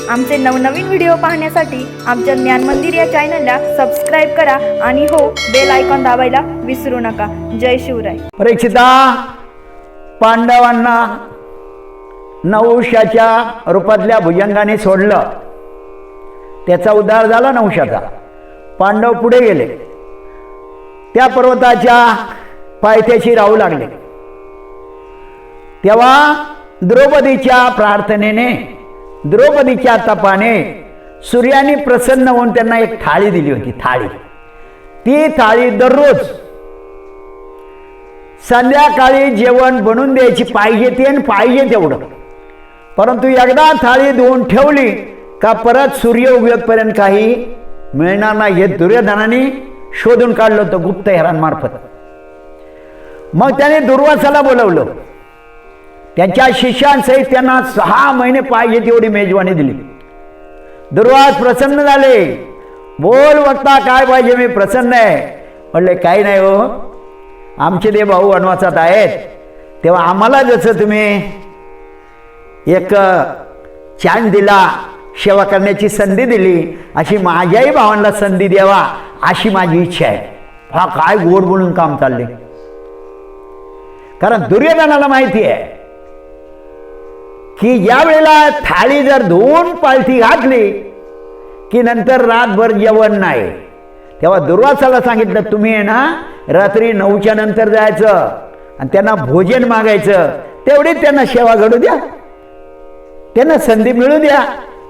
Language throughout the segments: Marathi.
आमचे नवनवीन व्हिडिओ पाहण्यासाठी आमच्या ज्ञान मंदिर या चॅनलला सबस्क्राईब करा आणि हो बेल आयकॉन दाबायला विसरू नका. जय शिवराय. परीक्षिता, पांडवांना नहुषाच्या रूपातल्या भुजंगाने सोडलं. त्याचा उद्धार झाला नहुषाचा. पांडव पुढे गेले. त्या पर्वताच्या पायथ्याशी राहू लागले. तेव्हा द्रौपदीच्या प्रार्थनेने, द्रौपदीच्या तपाने सूर्याने प्रसन्न होऊन त्यांना एक थाळी दिली होती. ती थाळी दररोज संध्याकाळी जेवण बनवून द्यायची. पाहिजे ते आणि पाहिजे तेवढं. परंतु एकदा थाळी धुवून ठेवली का परत सूर्य उगवेपर्यंत काही मिळणार नाही हे दुर्योधनाने शोधून काढलं होतं गुप्तहेरांमार्फत. मग त्याने दुर्वासाला बोलवलं. त्यांच्या शिष्यांसहित त्यांना 6 महिने पाहिजे तेवढी मेजवानी दिली. दुर्वास प्रसन्न झाले. बोल वक्ता, काय पाहिजे? मी प्रसन्न आहे. म्हणले काही नाही हो, आमचे ते भाऊ वनवासात आहेत, तेव्हा आम्हाला जसं तुम्ही एक चान्स दिला, सेवा करण्याची संधी दिली, अशी माझ्याही भावांना संधी द्यावा अशी माझी इच्छा आहे. हा काय गोड बोलून काम चालले. कारण दुर्योधनाला माहिती आहे की या वेळेला थाळी जर धुवून पालथी घातली की नंतर रातभर जेवण नाही. तेव्हा दुर्वासाला सांगितलं, तुम्ही आहे ना रात्री 9च्या नंतर जायचं आणि त्यांना भोजन मागायचं. तेवढीच त्यांना सेवा घडू द्या, त्यांना संधी मिळू द्या.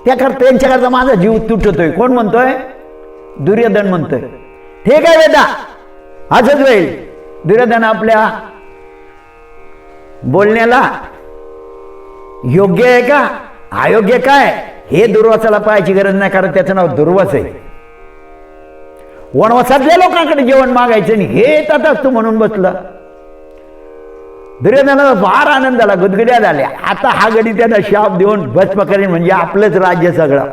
त्यांच्याकरता माझा जीव तुटतोय. कोण म्हणतोय? दुर्योधन म्हणतोय. ठीक आहे बेटा, असंच होईल. दुर्योधन आपल्या बोलण्याला योग्य आहे का अयोग्य काय हे दुर्वासाला पाहायची गरज नाही. कारण त्याचं नाव दुर्वास आहे. वनवासातल्या लोकांकडे जेवण मागायचं आणि हे येतात असतो म्हणून बसलं. दुर्योधनाला फार आनंद झाला, गुदगुल्या झाल्या. आता हा गडी त्यांना शाप देऊन भस्म करेन, म्हणजे आपलंच राज्य सगळं.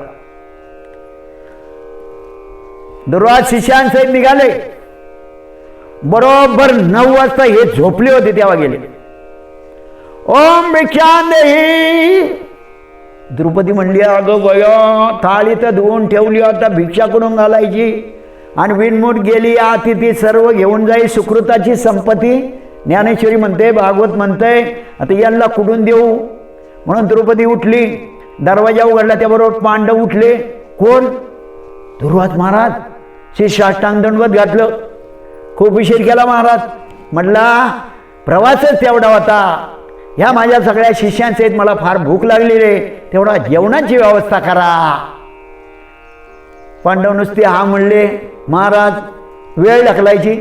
दुर्वास शिष्यांसहित निघाले. बरोबर 9 वाजता हे झोपले होते तेव्हा गेले. ओम भिक्षां देहि. द्रौपदी म्हणली, अगं बया, थाळी तर धुवून ठेवली, आता भिक्षा करून घालायची. आणि विनमुट गेली अतिथी सर्व घेऊन जाई सुकृताची संपत्ती. ज्ञानेश्वरी म्हणते, भागवत म्हणते, आता यांना कुठून देऊ? म्हणून द्रौपदी उठली. दरवाजा उघडला, त्याबरोबर पांडव उठले. कोण? दुर्वास महाराज. शिष्टाष्टांग दंडवत घातलं. खूप उशीर केला महाराज. म्हटला प्रवासच तेवढा होता. ह्या माझ्या सगळ्या शिष्यांसहित मला फार भूक लागली रे, तेवढा जेवणाची व्यवस्था करा. पांडव नुसते हा म्हणले, महाराज वेळ ढकलायची,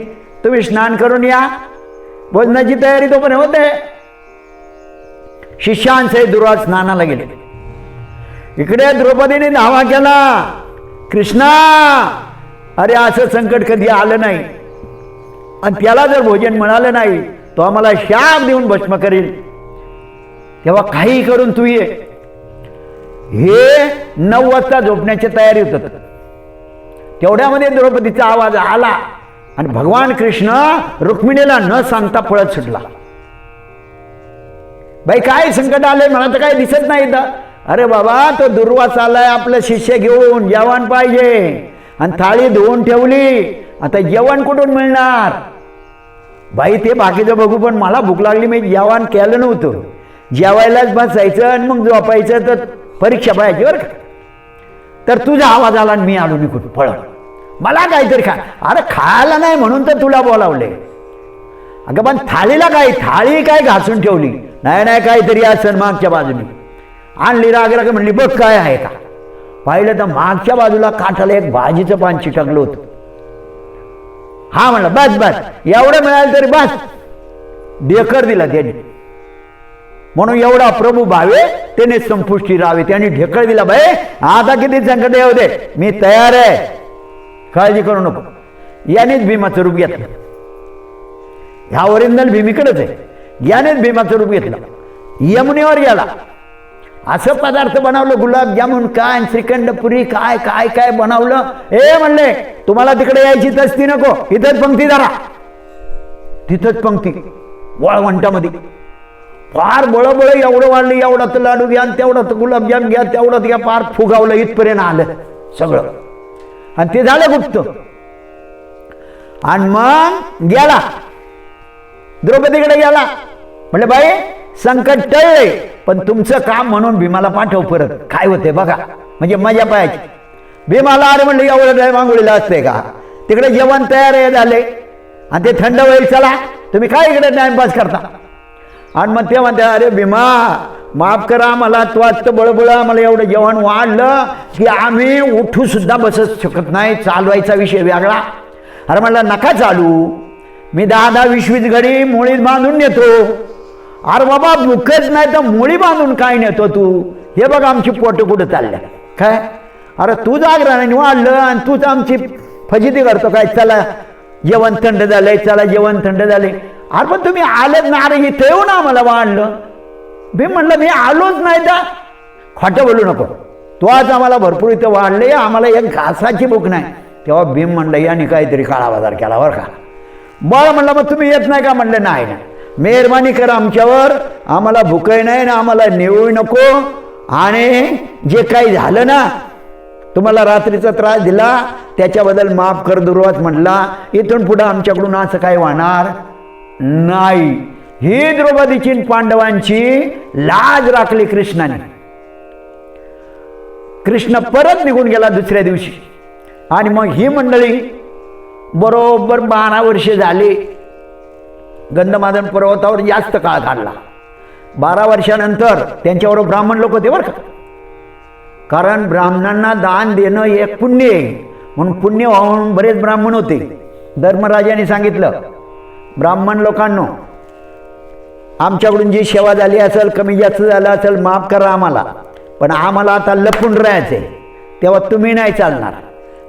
तुम्ही स्नान करून या, भोजनाची तयारी तोपर्यंत होते. शिष्यांसहित दुर्वास स्नानाला गेले. इकडे द्रौपदीने धावा केला, कृष्णा, अरे असं संकट कधी आलं नाही आणि त्याला जर भोजन मिळालं नाही तो आम्हाला शाप देऊन भस्म करेल. तेव्हा काही करून तू ये. हे 9 वाजता झोपण्याची तयारी होत. तेवढ्यामध्ये द्रौपदीचा आवाज आला आणि भगवान कृष्ण रुक्मिणीला न सांगता पळत सुटला. बाई काय संकट आलंय, मला तर काय दिसत नाही. अरे बाबा, तो दुर्वास आलाय आपलं शिष्य घेऊन, जेवण पाहिजे. आणि थाळी धुवून ठेवली, आता जेवण कुठून मिळणार? बाई ते बाकीचं बघू, पण मला भूक लागली, मी जेवण केलं नव्हतं. जेवायलाच बसायचं आणि मग झोपायचं, तर परीक्षा पाहायची बरं का. तर तुझा आवाज आला आणि मी आलो निघून पळत. मला काहीतरी खा. अरे खायला नाही म्हणून तर तुला बोलावले. अगं पण थाळीला काय? थाळी काय घासून ठेवली? नाही काहीतरी असं मागच्या बाजूने आणली. राग म्हणली, बघ काय आहे का. पाहिलं तर मागच्या बाजूला काठाला एक भाजीचं पान चिटकलं होतं. हा म्हणलं, बस एवढं मिळालं तरी बस. ढेकर दिला त्याने. म्हणून एवढा प्रभू भावे त्याने संपुष्टी राहावे. त्याने ढेकर दिला. बाई आता किती संकट येऊ दे, मी तयार आहे, काळजी करू नको. यानेच भीमाचं रूप घेतलं. ह्या ओरिजिनल भीमीकडेच आहे. यानेच भीमाचं रूप घेतलं. यमुनेवर गेला. असं पदार्थ बनवलं, गुलाबजामुन काय, श्रीखंड पुरी काय काय काय बनवलं. म्हणले तुम्हाला तिकडे यायची तस्ती नको, इथंच पंक्ती धरा. तिथंच पंक्ती वाळवंटामध्ये. फार बळबळ एवढं वाढलं, एवढा तर लाडू घ्या, तेवढा तर गुलाबजाम घ्या, तेवढं घ्या, फार फुगावलं, इथपर्यंत आलं सगळं. आणि ते झालं गुप्त. आणि मग गेला द्रौपदीकडे गेला. म्हटलं बाई संकट टळले, पण तुमचं काम म्हणून भीमाला पाठव परत. काय होते बघा, म्हणजे मजा पाहायची. भीमाला अरे म्हणलं एवढं काय मांगोळीला असते का, तिकडे जेवण तयार झाले आणि ते थंड होईल, चला तुम्ही काय इकडे टाइमपास करता. आणि मग ते म्हणते अरे भीमा माफ करा मला, तू आजचं बळबळ आम्हाला एवढं जेवण वाढलं की आम्ही उठू सुद्धा बसत शकत नाही, चालवायचा विषय वेगळा. अरे म्हणलं नका चालू, मी 10-10, 20-20 घडी मुळीत बांधून नेतो. अरे बाबा भूकच नाही तर मुळी बांधून काय नेतो तू, हे बघ आमची पोटं कुठं चालल्या काय. अरे तू जागराने वाढलं आणि तूच आमची फजिती करतो काय, चला जेवण थंड झालंय, चला जेवण थंड झाले. अरे पण तुम्ही आलेच ना, अरे इथे येऊन आम्हाला वाढलं. भीम म्हणलं मी आलोच नाही तर. खोटं बोलू नको, तू आज आम्हाला भरपूर इथं वाढले, आम्हाला एक घासाची भूक नाही. तेव्हा भीम म्हणलं याने काहीतरी काळा बाजार केला बरं का. बरं म्हणलं मग तुम्ही येत नाही का. म्हणलं नाही ना, मेहरबानी करा आमच्यावर, आम्हाला भूकही नाही ना आम्हाला नेऊ नको. आणि जे काही झालं ना, तुम्हाला रात्रीचा त्रास दिला त्याच्याबद्दल माफ कर दुर्वास म्हटला. इथून पुढे आमच्याकडून असं काही होणार नाही. ही द्रौपदीची पांडवांची लाज राखली कृष्णाने. कृष्ण परत निघून गेला दुसऱ्या दिवशी. आणि मग ही मंडळी बरोबर 12 वर्षे झाली गंधमादन पर्वतावर जास्त काळ काढला. 12 वर्षानंतर त्यांच्यावर ब्राह्मण लोक होते बरं का, कारण ब्राह्मणांना दान देणं एक पुण्य आहे म्हणून पुण्य व्हावून बरेच ब्राह्मण होते. धर्मराजाने सांगितलं ब्राह्मण लोकांनो, आमच्याकडून जी सेवा झाली असेल, कमी जास्त झालं असेल माफ करा आम्हाला, पण आम्हाला आता लपून राहायचंय. तेव्हा तुम्ही नाही चालणार,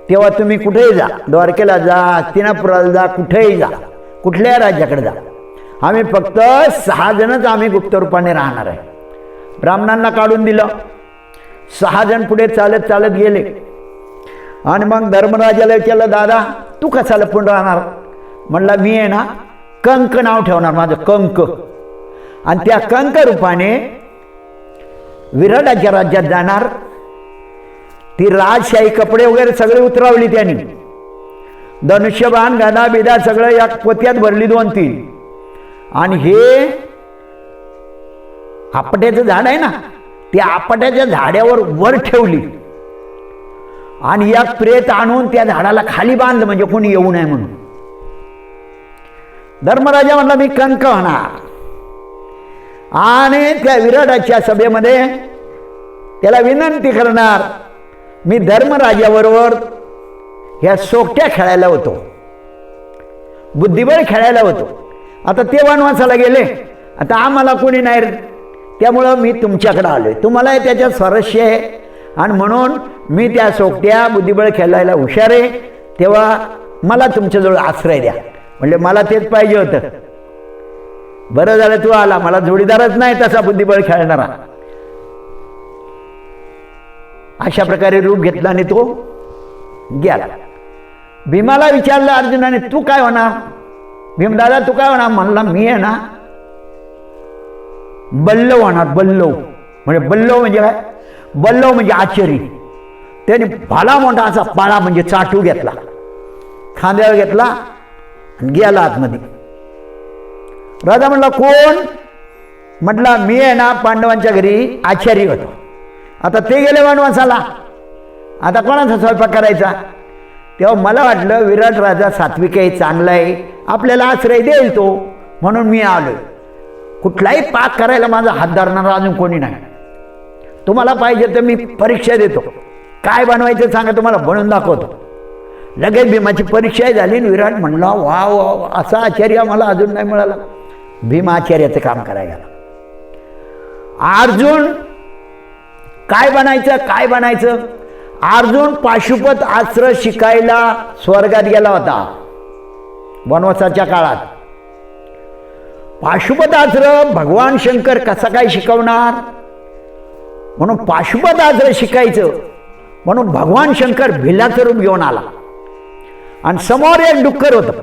तेव्हा तुम्ही कुठेही जा, द्वारकेला जा, हस्तिनापुराला जा, कुठेही जा, कुठल्याही राज्याकडे जा, आम्ही फक्त 6 जणच आम्ही गुप्त रूपाने राहणार आहे. ब्राह्मणांना काढून दिलं. 6 जण पुढे चालत चालत गेले. आणि मग धर्मराजाला विचारलं दादा तू कसा लपून राहणार. म्हणला मी आहे ना कंक नाव ठेवणार, माझं कंक, आणि त्या कंक रूपाने विराटाच्या राज्यात जाणार. ती राजशाही कपडे वगैरे सगळे उतरवली त्यांनी, धनुष्यबाण गदा बिदा सगळं या पोत्यात भरली 2-3. आणि हे आपट्याचं झाड आहे ना, त्या आपट्याच्या झाडावर वर ठेवली आणि एक प्रेत आणून त्या झाडाला खाली बांधलं म्हणजे कोणी येऊ नये म्हणून. धर्मराजा म्हणला मी कंक होणार. आणि त्या विराटाच्या सभेमध्ये त्याला विनंती करणार, मी धर्मराजाबरोबर ह्या सोकट्या खेळायला होतो, बुद्धिबळ खेळायला होतो. आता ते वनवासाला गेले, आता आम्हाला कोणी नाही, त्यामुळं मी तुमच्याकडे आलोय, तुम्हाला त्याच्यात स्वारस्य आहे आणि म्हणून मी त्या सोकट्या बुद्धिबळ खेळायला हुशार आहे, तेव्हा मला तुमच्याजवळ आश्रय द्या. म्हणजे मला तेच पाहिजे होतं. बरं झालं तू आला, मला जोडीदारच नाही तसा बुद्धिबळ खेळणारा. अशा प्रकारे रूप घेतला आणि तो गेला. भीमाला विचारलं अर्जुनाने तू काय होणार. भीमदादा तू काय होणार. म्हणला मी आहे ना बल्लव होणार. बल्लव म्हणजे बल्लव म्हणजे काय. बल्लव म्हणजे आश्चर्य. त्याने भाला मोठा असा पाळा म्हणजे चाटू घेतला, खांद्यावर घेतला आणि गेला आतमध्ये. राजा म्हणला कोण. म्हटला मी आहे ना पांडवांच्या घरी आचार्य होतो, आता ते गेले वनवासाला, आता कोणाचा स्वयंपाक करायचा. तेव्हा मला वाटलं विराट राजा सात्विक आहे, चांगला आहे, आपल्याला आश्रय देईल तो, म्हणून मी आलोय. कुठलाही पाक करायला माझा हात धरणारा अजून कोणी नाही. तुम्हाला पाहिजे तर मी परीक्षा देतो, काय बनवायचं सांगा तुम्हाला बनवून दाखवतो. लगेच भीमाची परीक्षा झाली आणि विराट म्हणला वा वा असा आचार्य मला अजून नाही मिळाला. भीम आचार्याचं काम करायला. अर्जुन काय बनायचं काय बनायचं. अर्जुन पाशुपत अस्त्र शिकायला स्वर्गात गेला होता वनवासाच्या काळात. पाशुपत अस्त्र भगवान शंकर कसा काय शिकवणार म्हणून पाशुपत अस्त्र शिकायचं म्हणून भगवान शंकर भिलाचं रूप घेऊन आला आणि समोर एक डुक्कर होतं.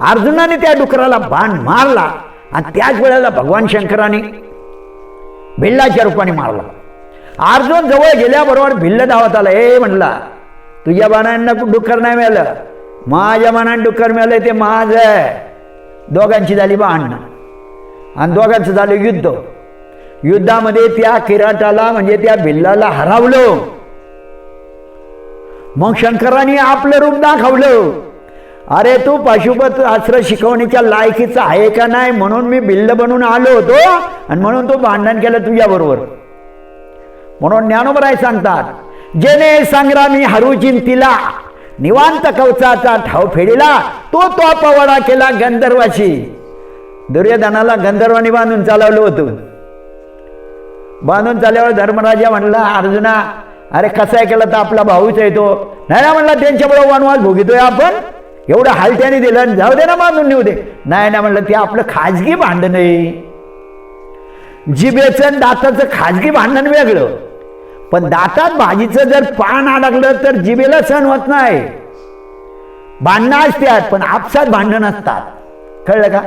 अर्जुनाने त्या डुकराला बाण मारला आणि त्याच वेळेला भगवान शंकराने भिल्लाच्या रूपाने मारला. अर्जुन जवळ गेल्याबरोबर भिल्ल धावत आला. म्हणला तुझ्या बाणांना डुक्कर नाही मिळालं, माझ्या बाणांना डुक्कर मिळालं, ते माझं आहे. दोघांची झाली भांडणं आणि दोघांचं झालं युद्ध. युद्धामध्ये त्या किराटाला म्हणजे त्या भिल्लाला हरवलं. मग शंकराने आपलं रूप दाखवलं. अरे तू पाशुपत अस्त्र शिकवण्याच्या लायकीचा आहे का नाही, म्हणून मी भिल्ल बनून आलो होतो आणि म्हणून तो भांडण केलं तुझ्याबरोबर. म्हणून ज्ञानोबराय सांगतात, जेने संग्रामी हरूचिन तिला, निवांत कवचाचा ठाव फेडिला, तो पवाडा केला गंधर्वाशी. दुर्योधनाला गंधर्वानी बांधून चालवलं होतं. बांधून चालल्यावर धर्मराजा म्हणला, अर्जुना अरे कसा केला तर आपला भाऊच आहे तो. नाही ना म्हणला, त्यांच्याबरोबर वनवास भोगितोय आपण, एवढं हालत्याने दिलं, जाऊ दे ना बांधून नेऊ दे. नाही ना म्हणलं, ते आपलं खाजगी भांडण आहे. जिभेचं दाताचं खाजगी भांडण वेगळं, पण दातात भाजीचं जर पान अडकलं तर जिभेला सहन होत नाही. भांडणं असतात पण आपसात भांडणं नसतात. कळलं का?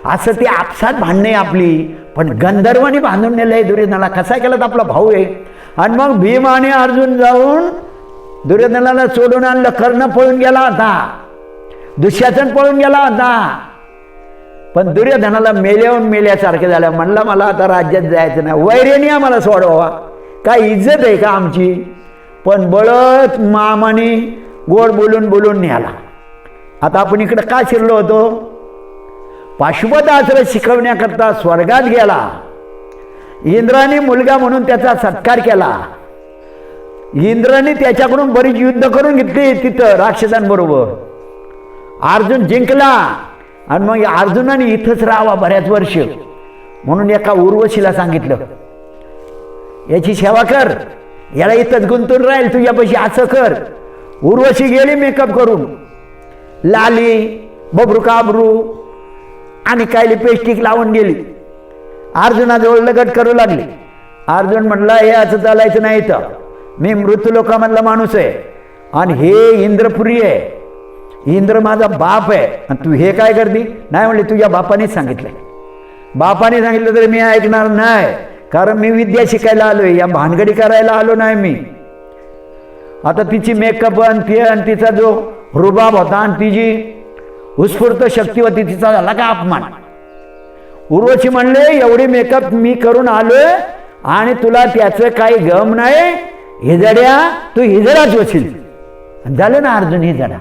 असं ते आपसात भांडणे आपली, पण गंधर्वानी बांधून नेलंय दुर्योधनाला. कसा केला तर आपला भाऊ आहे. आणि मग भीम आणि अर्जुन जाऊन दुर्योधनाला सोडून आणलं. कर्ण पळून गेला होता, दुःशासन पळून गेला होता, पण दुर्योधनाला मेल्यासारखे झालं. म्हणला मला आता राज्यात जायचं नाही, वैर्याने आम्हाला सोडवा, काय इज्जत आहे का आमची. पण बळत मामाने गोड बोलून बोलून न्याला. आता आपण इकडे का शिरलो होतो? पाशुपत अस्त्र शिकवण्याकरता स्वर्गात गेला. इंद्राने मुलगा म्हणून त्याचा सत्कार केला. इंद्राने त्याच्याकडून बरीच युद्ध करून घेतली तिथं राक्षसांबरोबर. अर्जुन जिंकला आणि मग अर्जुनाने इथंच राहावा बऱ्याच वर्ष, म्हणून एका उर्वशीला सांगितलं, याची सेवा कर, याला इथंच गुंतून राहील तुझ्यापाशी, असं कर. उर्वशी गेली मेकअप करून, लाली बबरू काबरू आणि काय लिपस्टिक लावून गेली. अर्जुनाजवळ लगट करू लागली. अर्जुन म्हटला, हे असं चालायचं नाही, तर मी मृत्यूलोकामधला माणूस आहे आणि हे इंद्रपुरी आहे, इंद्र माझा बाप आहे, आणि तू हे काय करती? नाही म्हणले, तुझ्या बापानेच सांगितलं. बापाने सांगितलं तरी मी ऐकणार नाही, कारण मी विद्या शिकायला आलोय, या भानगडी करायला आलो नाही मी. आता तिची मेकअप आणि तिचा जो रुबाब होता आणि तिची उत्स्फूर्त शक्ती होती, तिचा झाला का अपमान. उर्वशी म्हणले, एवढी मेकअप मी करून आलोय आणि तुला त्याचं काही गम नाही, हिजड्या तू हिजडाच वशील. झालं ना अर्जुन हिजडा.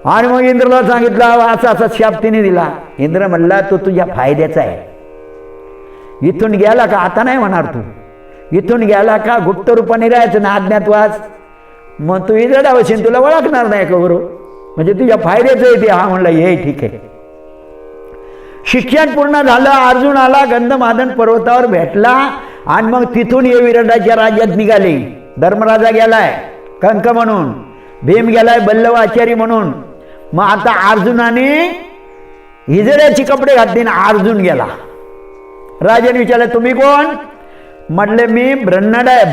आणि मग इंद्रला सांगितलं, असा असा शाप तिने दिला. इंद्र म्हणला, तो तुझ्या फायद्याचा आहे. इथून गेला का, आता नाही म्हणणार तू, इथून गेला का गुप्त रूपाने राहायचं ना, अज्ञातवास, मग तू हिजडा वशील, तुला ओळखणार नाही का बरोबर, म्हणजे तुझ्या फायद्याचं आहे ते. हा म्हणला, हे ठीक आहे. शिक्षण पूर्ण झालं. अर्जुन आला, गंधमादन पर्वतावर भेटला आणि मग तिथून हे विराटाच्या राज्यात निघाले. धर्मराजा गेलाय कंक म्हणून, भीम गेलाय बल्लव आचारी म्हणून. मग आता अर्जुनाने हिजड्याची कपडे घातली ना अर्जुन गेला. राजाने विचारलं, तुम्ही कोण? म्हटले, मी ब्रह्नडा आहे.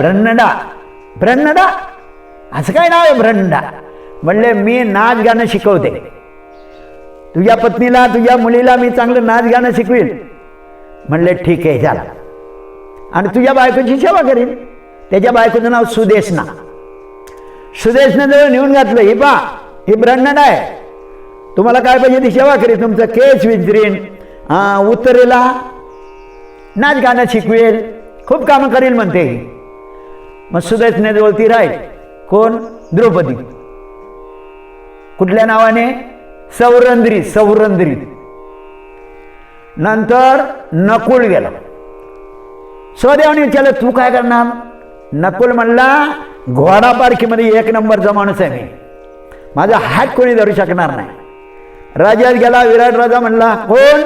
ब्रह्नडा असं काय नाव आहे ब्रह्नडा? म्हणले, मी नाच गाणं शिकवते. तुझ्या पत्नीला तुझ्या मुलीला मी चांगलं नाच गाणं शिकवील. म्हणले, ठीक आहे झाला. आणि तुझ्या बायकोची सेवा करीन. त्याच्या बायकोचं नाव सुदेशना. सुदेशनं जवळ नेऊन घातलं, ही पा ही ब्रह्नडा आहे, तुम्हाला काय पाहिजे ती सेवा करीन, तुमचं केस विचारीन, उत्तरेला नाच गाणं शिकवेल, खूप कामं करील म्हणते. मग सुदेशने जवळ ती राहील. कोण? द्रौपदी. कुठल्या नावाने? सौरंद्री. नंतर नकुल गेला. सहदेवाने विचारलं, तू काय करणार? नकुल म्हणला, घोडा पारखीमध्ये 1 नंबरचा माणूस आहे मी, माझा हात कोणी धरू शकणार नाही. राजात गेला. विराट राजा म्हणला, कोण?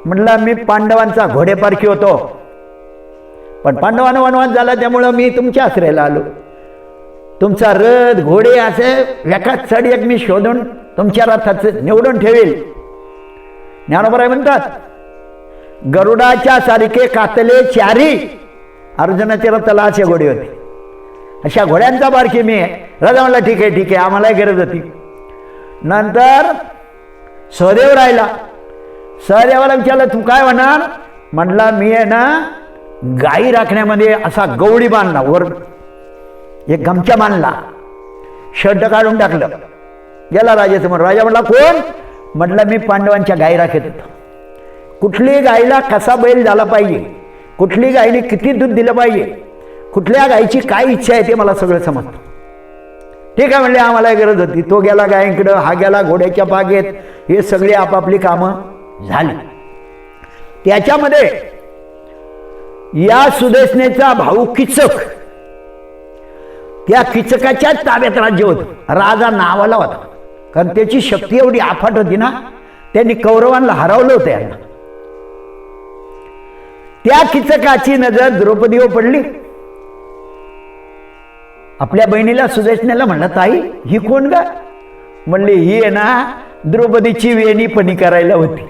म्हणला, मी पांडवांचा घोडेपारखी होतो, पण पांडवांना वनवास झाला त्यामुळं मी तुमच्या आश्रयाला आलो. तुमचा रथ घोडे असे एकाच चढ एक मी शोधून तुमच्या रथाचं निवडून ठेवेल. ज्ञानोबराय म्हणतात, गरुडाच्या सारखे कातले चारी अर्जुनाचे रथाला असे घोडे होते. अशा घोड्यांचा बारकी मी आहे. राजा म्हणला, ठीक आहे आम्हालाही गरज होती. नंतर सहदेव राहिला. सहदेवाला विचारलं तू काय होणार? म्हटला मी आहे ना गाई राखण्यामध्ये असा गवळी बांधला, वर एक गमछा बांधला, शर्ट काढून टाकलं, गेला राजासमोर. राजा म्हटला कोण? म्हटलं मी पांडवांच्या गाई राखत होतो. कुठली गाईला कसा बैल झाला पाहिजे, कुठली गाईने किती दूध दिलं पाहिजे, कुठल्या गाईची काय इच्छा आहे ते मला सगळं समजतं. ठीक आहे म्हणले, आम्हाला गरज होती. तो गेला गायीकडं, हा गेला घोड्याच्या बागेत, हे सगळे आपापली कामं झाली. त्याच्यामध्ये या सुदेशनेचा भाऊ किचक, त्या किचकाच्या ताब्यात राज्य होतं. राजा नावाला होता, कारण त्याची शक्ती एवढी अफाट होती ना, त्यांनी कौरवांना हरवलं होतं यांना. त्या किचकाची नजर द्रौपदीवर पडली. आपल्या बहिणीला सुदेशनेला म्हणलं ताई ही कोण ग? म्हणली ही आहे ना द्रौपदीची वेणीपणी करायला होती,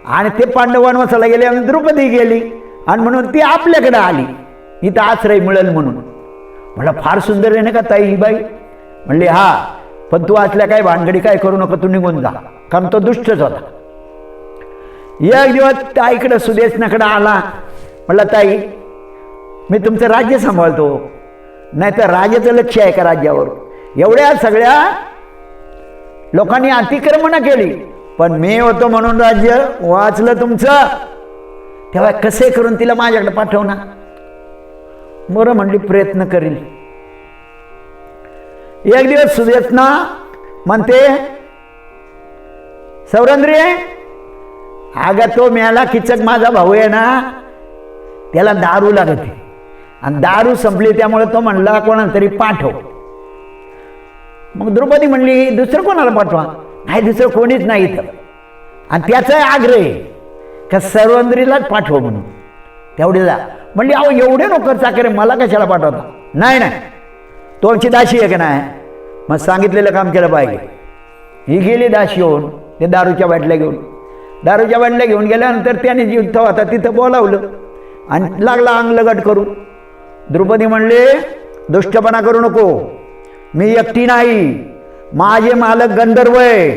आणि ते पांडव वनवासाला गेले आणि द्रौपदी गेली, आणि म्हणून ती आपल्याकडे आली, इथं आश्रय मिळेल म्हणून. म्हणलं फार सुंदर आहे ना का ताई ही बाई? म्हणली हा, पण तू असल्या काय भानगडी काय करू नका, तू निघून जा, कारण तो दुष्टच होता. एक दिवस ताईकडे सुदेशनाकडे आला. म्हणलं ताई मी तुमचं राज्य सांभाळतो, नाही तर राजाचं लक्ष आहे का राज्यावर? एवढ्या सगळ्या लोकांनी अतिक्रमण केली, पण मी होतो म्हणून राज्य वाचलं तुमचं. तेव्हा कसे करून तिला माझ्याकडे पाठवणार? बरं म्हणली प्रयत्न करील. एक दिवस सुदेशना म्हणते सौरंद्री अगं तो मेला किचक माझा भाऊ आहे ना, त्याला दारू लागते, आणि दारू संपली त्यामुळे तो म्हणला कोणाला तरी पाठव. मग द्रौपदी म्हणली दुसरं कोणाला पाठवा? नाही दुसरं कोणीच नाही इथं, आणि त्याचा आग्रह आहे का सर्वंद्रीलाच पाठव म्हणून. तेवढे जा. म्हणली अहो एवढे नोकर चाकर मला कशाला पाठवता? नाही नाही तो आमची दाशी आहे का नाही? मग सांगितलेलं काम केलं पाहिजे. ही गेली दाशी होऊन ते दारूच्या बाटल्या घेऊन. दारूच्या बाटल्या घेऊन गेल्यानंतर त्याने युद्ध होता तिथं बोलावलं आणि लागला अंगलगट करू. द्रौपदी म्हणले दुष्टपणा करू नको, मी एकटी नाही, माझे मालक गंधर्व आहे,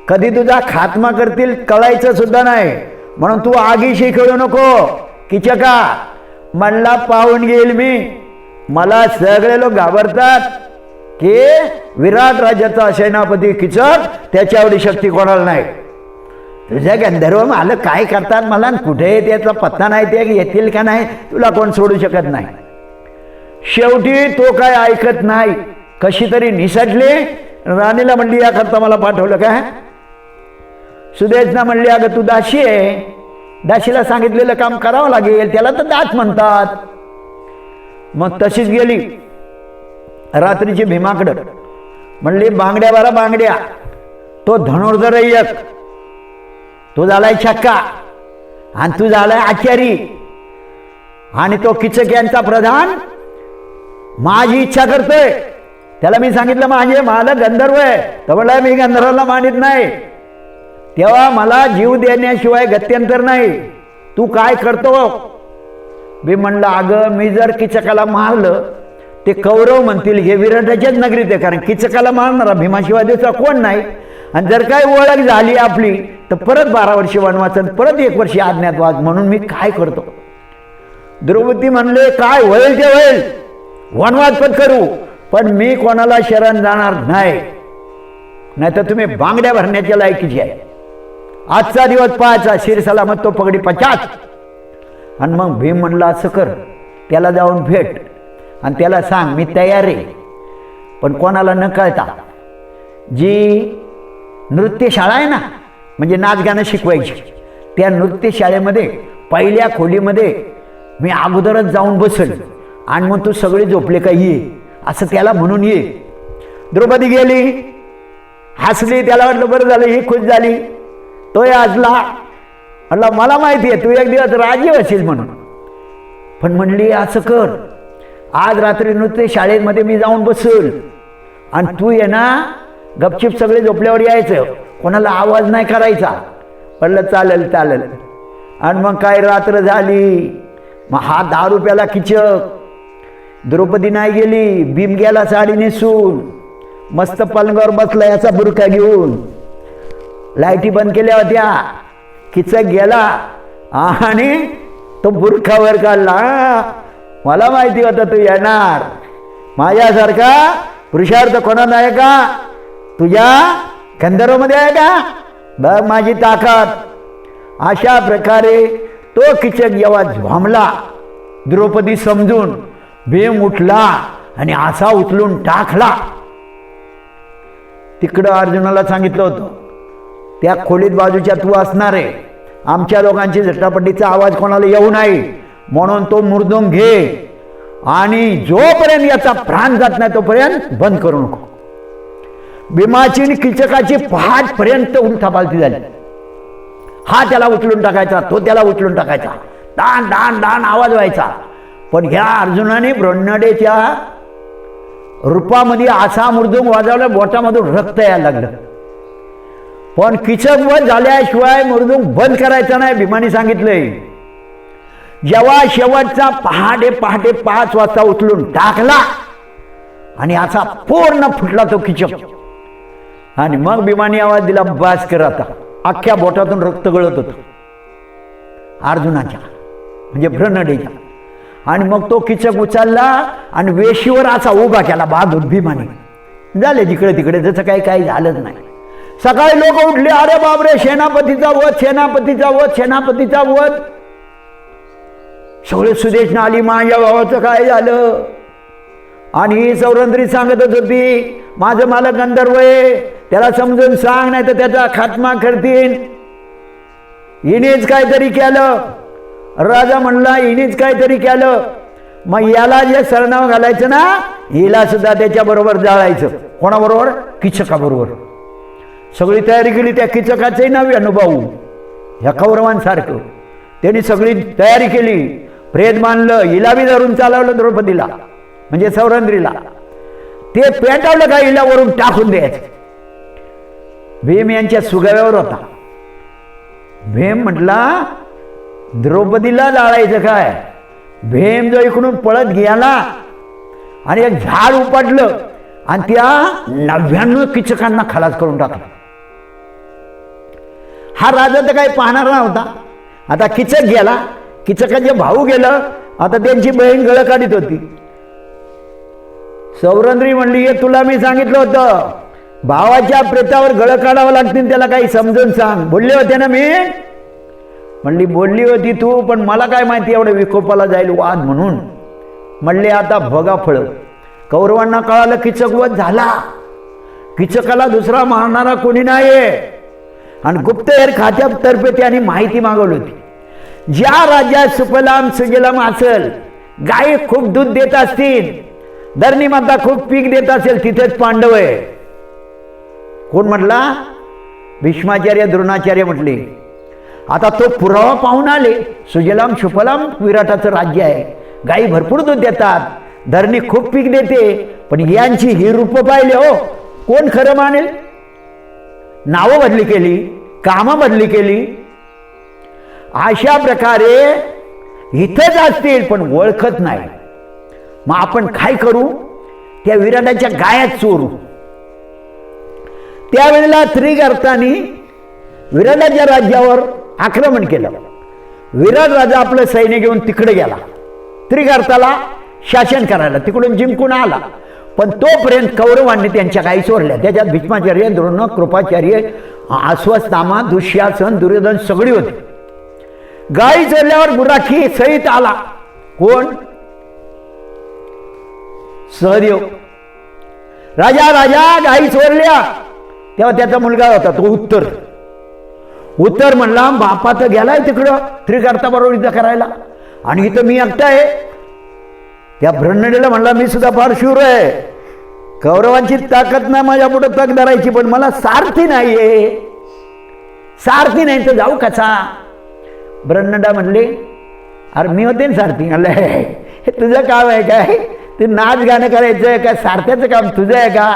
कधी तुझा खात्मा करतील कळायचं सुद्धा नाही, म्हणून तू आगीशी खेळू नको. किचका म्हणला पाहून घेईल मी, मला सगळे लोक घाबरतात की विराट राज्याचा सेनापती किचक, त्याच्या एवढी शक्ती कोणाला नाही. तुझ्या गंधर्व मालक काय करतात मला कुठे त्याचा पत्ता नाही, ते येतील का नाही तुला कोण सोडू शकत नाही. शेवटी तो काय ऐकत नाही, कशी तरी निसटली. राणीला म्हणली याकरता मला पाठवलं काय? सुदेशना म्हणली अगं तू दाशी आहे, दाशीला सांगितलेलं काम करावं लागेल, त्याला तर दास म्हणतात. मग तशीच गेली रात्रीची भीमाकडं. म्हणली बांगड्या बारा बांगड्या, तो धनुर्धर एक, तो झालाय छक्का, आणि तू झालाय आचारी, आणि तो किचक यांचा प्रधान माझी इच्छा करतोय. त्याला मी सांगितलं माझे मालक गंधर्व आहे, तर म्हणला मी गंधर्वाला मानित नाही, तेव्हा मला जीव देण्याशिवाय गत्यंतर नाही, तू काय करतो? मी म्हणलं अगं मी जर किचकाला मारलं ते कौरव म्हणतील हे विराटाच्याच नगरीत आहे, कारण किचकाला मारणारा भीमाशिवाय दुसरा कोण नाही, आणि जर काही ओळख झाली आपली तर परत 12 वर्षे वनवास, परत 1 वर्ष अज्ञातवास, म्हणून मी काय करतो? द्रौपदी म्हणले काय होईल ते होईल, वनवास पण करू, पण मी कोणाला शरण जाणार नाही, नाही तर तुम्ही बांगड्या भरण्याच्या लायकीची आहे. आजचा दिवस पाहायचा, शिरसलामत तो पगडी 50. आणि मग भीम म्हणला असं कर, त्याला जाऊन भेट आणि त्याला सांग मी तयार आहे, पण कोणाला न कळता. जी नृत्यशाळा आहे ना, म्हणजे नाच गाणं शिकवायची, त्या नृत्यशाळेमध्ये पहिल्या खोलीमध्ये मी अगोदरच जाऊन बसेल, आणि मग तू सगळे झोपले का ये, असं त्याला म्हणून ये. द्रौपदी गेली, हसली, त्याला वाटलं बरं झालं ही खुश झाली. तोही हसला, म्हणला मला माहिती आहे तू एक दिवस राजी होशील म्हणून, पण म्हणली असं कर आज रात्री नृत्य शाळेमध्ये मी जाऊन बसेल, आणि तू ये ना गपचिप सगळे झोपल्यावर यायचं, कोणाला आवाज नाही करायचा. म्हणलं चालेल चालेल. आणि मग काय रात्र झाली, मग हा दारू प्याला किचक. द्रौपदी नाही गेली, भीम गेला साडी नेसून, मस्त पलंगावर बसला याचा बुरखा घेऊन, लाईटी बंद केल्या होत्या, किचक गेला आणि तो बुरखावर काढला. मला माहिती होतं तू येणार. माझ्यासारखा पुरुषार्थ कोणात आहे का? तुझ्या गंधर्वमध्ये आहे का? बघ माझी ताकद. अशा प्रकारे तो किचक जेव्हा झोंबला, द्रौपदी समजून भीम उठला आणि असा उचलून टाकला. तिकडं अर्जुनाला सांगितलं होतं, त्या खोलीत बाजूच्या तू असणार आहे, आमच्या लोकांची झटापटीचा आवाज कोणाला येऊ नये म्हणून तो मृदुंग घे आणि जोपर्यंत याचा प्राण जात नाही तोपर्यंत बंद करू नको. भीमाची आणि किचकाची पहाटपर्यंत उलथापालथी झाली. हा त्याला उचलून टाकायचा, तो त्याला उचलून टाकायचा, डान डान डान आवाज व्हायचा. पण ह्या अर्जुनाने ब्रह्मडेच्या रूपामध्ये असा मृदुंग वाजवला, बोटामधून रक्त यायला लागलं. पण किचक वध झाल्याशिवाय मृदुंग बंद करायचा नाही, भीमाने सांगितलंय. जेव्हा शेवटचा पहाटे 5 वाजता उचलून टाकला आणि असा पूर्ण फुटला तो किचक. आणि मग भीमाने आवाज दिला, बास कर आता. अख्ख्या बोटातून रक्त गळत होतं अर्जुनाच्या, म्हणजे ब्रह्मडेच्या. आणि मग तो किचक उचलला आणि वेशीवर असा उभा केला बाजून भीमाने. झाले जिकडे तिकडे, जसं काही झालंच नाही. सकाळी लोक उठले, अरे बापरे, सेनापतीचा वध, सेनापतीचा वध, सेनापतीचा वध. सगळे सुदेशना आली, माझ्या भावाचं काय झालं? आणि ही सौरंद्री सांगतच होती, माझं मालक गंधर्व आहे, त्याला समजून सांग नाही तर त्याचा खात्मा करतील. हिनेच काहीतरी केलं. राजा म्हणला, हिनेच काहीतरी केलं. मग याला जे सरनाव घालायचं ना, हिला सुद्धा त्याच्याबरोबर जाळायचं. कोणाबरोबर? किचकाबरोबर. सगळी तयारी केली. त्या किचकाचंही नाव अनुभव, ह्या कौरवांसारखं त्यांनी सगळी तयारी केली. प्रेत मानलं, हिला बी धरून चालवलं द्रौपदीला, म्हणजे सौरंद्रीला. ते पेटावलं का हिला वरून टाकून द्यायचं. भीम यांच्या सुगाव्यावर होता. भीम म्हटला, द्रौपदीला जाळायचं काय? भीम जो इकडून पळत गेला आणि एक झाड उपटलं आणि त्या 99 किचकांना खलास करून टाकला. हा राजा तर काही पाहणार नव्हता. आता किचक गेला, किचकाचे भाऊ गेलं, आता त्यांची बहीण गळ काढीत होती. सौरंद्री म्हणली, हे तुला मी सांगितलं होतं, भावाच्या प्रेतावर गळ काढावं लागतील, त्याला काही समजून सांग. बोलले होते ना मी? म्हणली, बोलली होती तू, पण मला काय माहिती एवढं विकोपाला जाईल वाद म्हणून. म्हणले, आता भोगा फळ. कौरवांना कळालं किचक वध झाला, किचकाला दुसरा मारणारा कोणी नाहीये. आणि गुप्तहेर खात्यातर्फे त्यांनी माहिती मागवली होती. ज्या राज्यात सुफलाम सुजलाम असेल, गायी खूप दूध देत असतील, धरणी माता खूप पीक देत असेल, तिथेच पांडव आहे. कोण म्हटला? भीष्माचार्य, द्रोणाचार्य म्हटले. आता तो पुरावा पाहून आले, सुजलाम सुफलाम विराटाचं राज्य आहे, गायी भरपूर दूध देतात, धरणी खूप पीक देते. पण यांची ही रूप पाहिले, हो, कोण खरं मानेल? नावं बदली केली, कामं बदली केली. अशा प्रकारे इथंच असतील पण ओळखत नाही. मग आपण काय करू? त्या विराटाच्या गायात चोरू. त्यावेळेला त्रिगर्तांनी विराटाच्या राज्यावर आक्रमण केलं. विराट राजा आपलं सैन्य घेऊन तिकडे गेला त्रिगर्ताला शासन करायला, तिकडून जिंकून आला. पण तोपर्यंत कौरवांनी त्यांच्या गायी चोरल्या. त्याच्यात भीष्माचार्य, द्रोण, कृपाचार्य, अश्वत्थामा, दुःशासन, दुर्योधन सगळी होती. गायी चोरल्यावर गुराखी सहित आला. कोण? सहदेव. राजा राजा गायी चोरल्या. तेव्हा त्याचा मुलगा होता तो उत्तर म्हणला, बापा तर गेलाय तिकडं त्रिगर्ता बरोबर युद्ध करायला आणि इथं मी एकटा आहे. त्या ब्रह्मडेला म्हणला, मी सुद्धा फार शूर आहे, कौरवांची ताकद ना माझ्या पुढे तग धरायची, पण मला सारथी नाहीये. सारथी नाही तर जाऊ कसा? ब्रह्मडा म्हणले, अरे मी होते ना सारथी. म्हणलं, हे तुझं काम आहे काय? ते नाच गाणं करायचं आहे का? सारथ्याचं काम तुझं आहे का?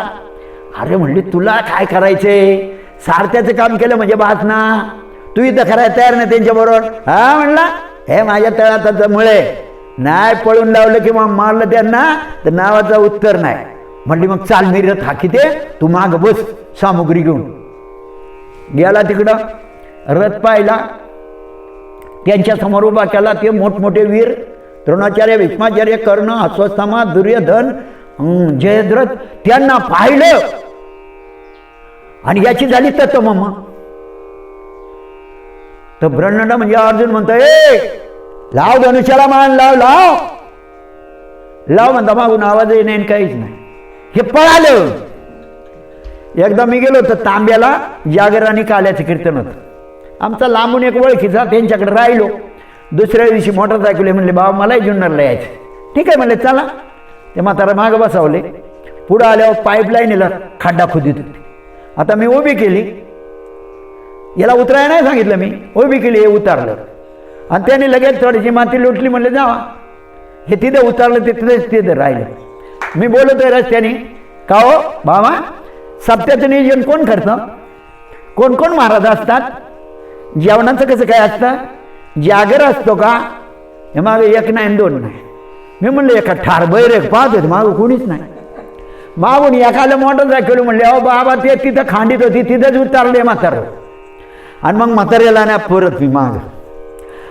अरे म्हणली, तुला काय करायचंय? सारथ्याचं काम केलं म्हणजे बास ना. तू इथं करायला तयार नाही त्यांच्याबरोबर? हा म्हणला, हे माझ्या तळाताचं मुळे नाही, पळून लावलं किंवा मारलं त्यांना तर नावाचा उत्तर नाही. म्हणली, मग चाल, मी रथ हाकीते, तू माग बस सामुग्री घेऊन. गेला तिकडं, रथ पाहिला, त्यांच्या समोर उभा केला ते मोठमोठे वीर द्रोणाचार्य, भीष्माचार्य, कर्ण, अश्वत्थामा, दुर्योधन, जयद्रथ. त्यांना पाहिलं आणि याची झाली तत्वमम्मा. तर ब्रह्मंड म्हणजे अर्जुन म्हणतो, ए लाव धनुष्याला मान, लाव लाव लाव म्हणता, मागून आवाजही नाही काहीच नाही. हे पळालं. एकदा मी गेलो तर तांब्याला जागर आणि काल्याचं कीर्तन होतं. आमचा लांबून एक ओळखीचा, त्यांच्याकडे राहिलो. दुसऱ्या दिवशी मोटरसायकल म्हणले, बाबा मलाही जुन्नरला यायचं. ठीक आहे म्हणले, चला. ते म्हातारा मागं बसावले. पुढं आल्यावर पाईपलाईनीला खड्डा खोदीत होते. आता मी उभी केली, याला उतरायला नाही सांगितलं, मी उभी केली, हे उतारलं आणि त्याने लगेच थोडीशी माती लुटली. म्हणले जावा. हे तिथे उतारलं, तिथे राहिलं. मी बोलतोय रस्त्याने, का हो बाबा, सप्त्याचं नियोजन कोण करतं? कोण कोण महाराज असतात? जेवणाचं कसं काय असतं? जागर असतो का? हे मागे एक नाही दोन नाही. मी म्हणलं एका ठार बैर पाहत होते, मागं कोणीच नाही. मागून एखादं मोटरसायकल म्हणले, अहो बाबा ते तिथं खांडीत होती, तिथंच उतारले म्हातारं. आणि मग म्हाताऱ्याला ना परत मी माग.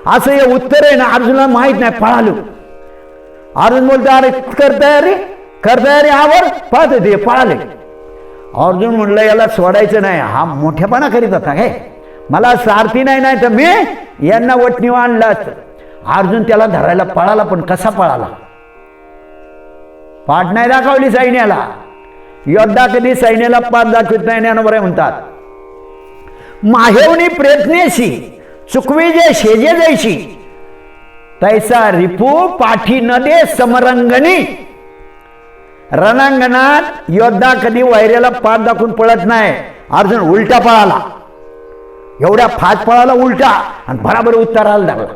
असं हे उत्तर आहे ना, अर्जुनला माहीत नाही, पळालो. अर्जुन बोलतो, अरे करताय रे आवर, पाहत होते पळाले. अर्जुन म्हणलं याला सोडायचं नाही, हा मोठेपणा करीत होता काय, मला सारथी नाही तर मी यांना वटणीव आणलं असतं. अर्जुन त्याला धरायला पळाला, पण कसा पळाला? पाठ नाही दाखवली सैन्याला. योद्धा कधी सैन्याला पाठ दाखवत नाही, ज्ञानोबा म्हणतात. माहेवणी प्रयत्नेशी चुकवी जे शेजे जैशी, तैसा रिपू पाठी न दे समरंगणी. रणांगणात योद्धा कधी वैऱ्याला पाठ दाखवून पळत नाही. अर्जुन उलटा पळाला, एवढ्या फास्ट पळाला उलटा, आणि बराबर उत्तराला लागला.